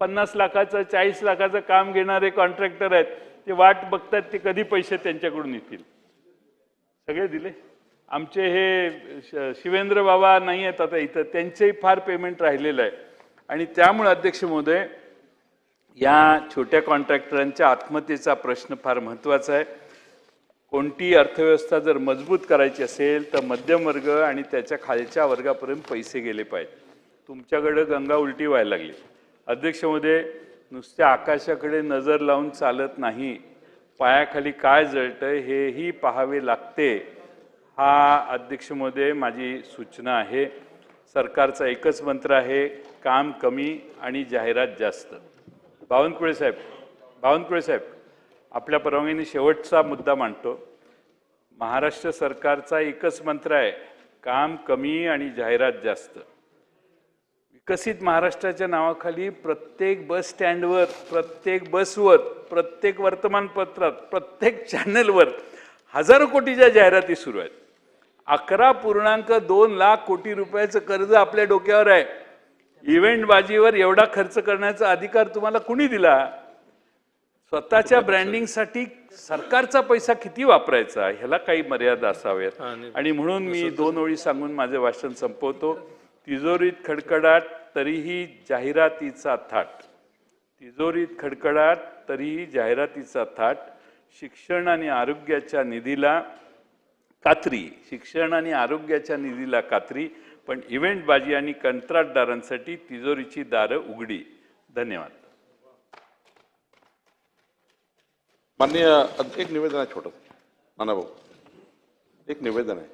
50 लाखाचं, 40 लाखाचं काम घेणारे कॉन्ट्रॅक्टर आहेत. ते वाट बघतात ते कधी पैसे त्यांच्याकडून येतील. सगळे दिले. आमचे हे शिवेंद्र बाबा नाही आहेत आता इथं, त्यांचेही फार पेमेंट राहिलेलं आहे. आणि त्यामुळे अध्यक्ष महोदय, या छोट्या कॉन्ट्रॅक्टरांच्या आत्महत्येचा प्रश्न फार महत्त्वाचा आहे. कोणती अर्थव्यवस्था जर मजबूत करायची असेल तर मध्यम वर्ग आणि त्याच्या खालच्या वर्गापर्यंत पैसे गेले पाहिजेत. तुमच्याकडे गंगा उलटी व्हायला लागली. अध्यक्ष महोदय, नुसत्या आकाशाकडे नजर लावून चालत नाही, पायाखाली काय जळतंय हेही पाहावे लागते. हा अध्यक्ष महोदय माझी सूचना आहे. सरकारचा एकच मंत्र आहे, काम कमी आणि जाहिरात जास्त. बावनकुळे साहेब, आपल्या परवानगीने शेवटचा मुद्दा मांडतो. महाराष्ट्र सरकारचा एकच मंत्र आहे, काम कमी आणि जाहिरात जास्त. विकसित महाराष्ट्राच्या नावाखाली प्रत्येक बस स्टँडवर, प्रत्येक बसवर, प्रत्येक वर्तमानपत्रात, प्रत्येक चॅनलवर हजारो कोटीच्या जाहिराती सुरू आहेत. 11.2 लाख कोटी रुपयाचं कर्ज आपल्या डोक्यावर आहे. इव्हेंट बाजीवर एवढा खर्च करण्याचा अधिकार तुम्हाला कुणी दिला? स्वतःच्या ब्रँडिंगसाठी सरकारचा पैसा किती वापरायचा ह्याला काही मर्यादा असाव्यात. आणि म्हणून मी 2 ओळी सांगून माझे भाषण संपवतो. तिजोरीत खडखडाट तरीही जाहिरातीचा थाट. तिजोरीत खडखडाट तरीही जाहिरातीचा थाट. शिक्षण आणि आरोग्याच्या निधीला कात्री, पण इव्हेंटबाजी आणि कंत्राटदारांसाठी तिजोरीची दारं उघडी. धन्यवाद. माननीय एक निवेदन आहे छोटं. नानाभाऊ, एक निवेदन आहे.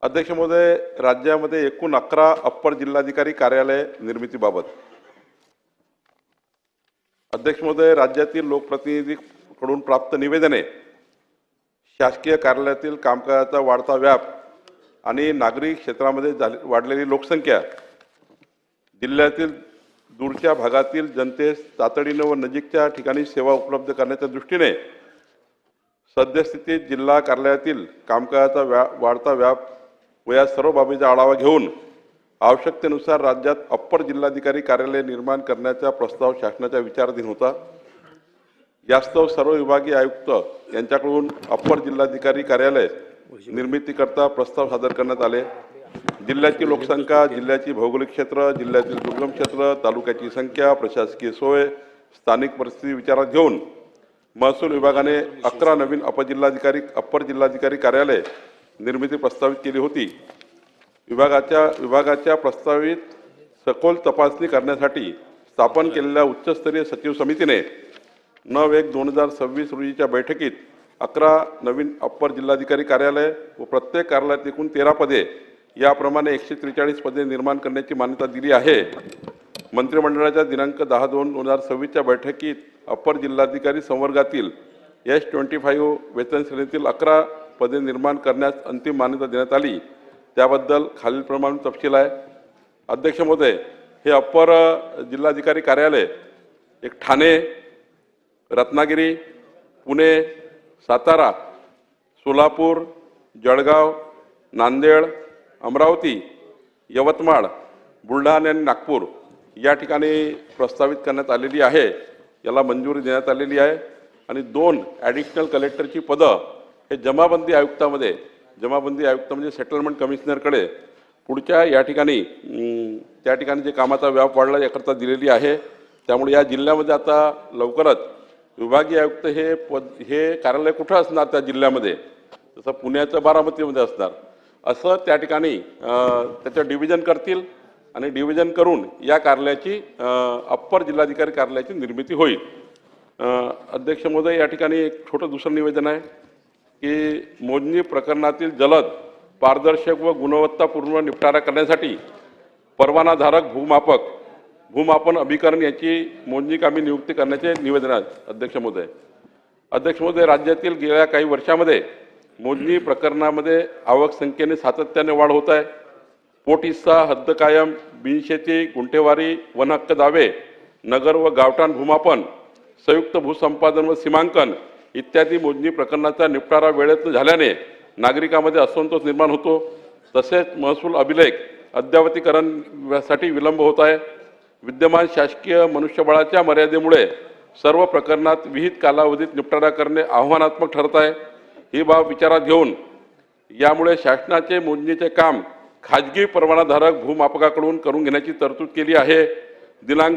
अध्यक्ष महोदय, राज्यामध्ये एकूण 11 अप्पर जिल्हाधिकारी कार्यालय निर्मितीबाबत अध्यक्ष महोदय, राज्यातील लोकप्रतिनिधींकडून प्राप्त निवेदने, शासकीय कार्यालयातील कामकाजाचा वाढता व्याप आणि नागरी क्षेत्रामध्ये वाढलेली लोकसंख्या, जिल्ह्यातील दूरच्या भागातील जनतेस तातडीनं व नजीकच्या ठिकाणी सेवा उपलब्ध करण्याच्या दृष्टीने सद्यस्थितीत जिल्हा कार्यालयातील कामकाजाचा वाढता व्याप व या सर्व बाबींचा आढावा घेऊन आवश्यकतेनुसार राज्यात अप्पर जिल्हाधिकारी कार्यालय निर्माण करण्याचा प्रस्ताव शासनाच्या विचाराधीन होता. यास्तव सर्व विभागीय आयुक्त यांच्याकडून अप्पर जिल्हाधिकारी कार्यालय निर्मितीकरता प्रस्ताव सादर करण्यात आले. जिल्ह्याची लोकसंख्या, जिल्ह्याची भौगोलिक क्षेत्र, जिल्ह्यातील दुर्गम क्षेत्र, तालुक्याची संख्या, प्रशासकीय सोय, स्थानिक परिस्थिती विचारात घेऊन महसूल विभागाने 11 नवीन अप्पर जिल्हाधिकारी कार्यालय निर्मिती प्रस्तावित केली होती. विभागाच्या प्रस्तावित सखोल तपासणी करण्यासाठी स्थापन केलेल्या उच्चस्तरीय सचिव समितीने 9/1/2026 रोजीच्या बैठकीत 11 नवीन अप्पर जिल्हाधिकारी कार्यालय व प्रत्येक कार्यालयात एकूण 13 पदे याप्रमाणे 143 पदे निर्माण करण्याची मान्यता दिली आहे. मंत्रिमंडळाच्या दिनांक 10/2/2026च्या बैठकीत अप्पर जिल्हाधिकारी संवर्गातील S25 वेतन श्रेणीतील 11 पदे निर्माण करण्यास अंतिम मान्यता देण्यात आली. त्याबद्दल खालीलप्रमाणे तपशील आहे. अध्यक्ष महोदय, हे अप्पर जिल्हाधिकारी कार्यालय एक ठाणे, रत्नागिरी, पुणे, सातारा, सोलापूर, जळगाव, नांदेड, अमरावती, यवतमाळ, बुलढाणा आणि नागपूर या ठिकाणी प्रस्तावित करण्यात आलेली आहे. याला मंजुरी देण्यात आलेली आहे. आणि 2 ॲडिशनल कलेक्टरची पदं हे जमाबंदी आयुक्त म्हणजे सेटलमेंट कमिशनरकडे पुढच्या या ठिकाणी त्या ठिकाणी जे कामाचा व्याप वाढला याकरता दिलेली आहे. त्यामुळे या जिल्ह्यामध्ये आता लवकरच विभागीय आयुक्त हे कार्यालय कुठं असणार त्या जिल्ह्यामध्ये, जसं पुण्याचं बारामतीमध्ये असणार, असं त्या ठिकाणी त्याचं डिव्हिजन करतील आणि डिव्हिजन करून या कार्यालयाची अप्पर जिल्हाधिकारी कार्यालयाची निर्मिती होईल. अध्यक्ष महोदय, या ठिकाणी एक छोटं दुसरं निवेदन आहे की मोजणी प्रकरणातील जलद, पारदर्शक व गुणवत्तापूर्ण निपटारा करण्यासाठी परवानाधारक भूमापन अभिकरण याची मोजणी कामी नियुक्ती करण्याचे निवेदन आहे. अध्यक्ष महोदय, राज्यातील गेल्या काही वर्षामध्ये मोजणी प्रकरणामध्ये आवक संख्येने सातत्याने वाढ होत आहे. पोट हिस्सा, हद्द कायम, बिनशेती, गुंठेवारी, वनहक्क दावे, नगर व गावठाण भूमापन, संयुक्त भूसंपादन व सीमांकन इत्यादी मोजणी प्रकरणाचा निपटारा वेळेत झाल्याने नागरिकांमध्ये असंतोष निर्माण होतो. तसेच महसूल अभिलेख अद्ययावतीकरणासाठी विलंब होत आहे. विद्यमान शासकीय मनुष्यबळाच्या मर्यादेमुळे सर्व प्रकरणात विहित कालावधीत निपटारा करणे आव्हानात्मक ठरत आहे. ही बाब विचारात घेऊन यामुळे शासनाचे मोजणीचे काम खाजगी परवानाधारक भूमापकाकडून करून घेण्याची तरतूद केली आहे. दिनांक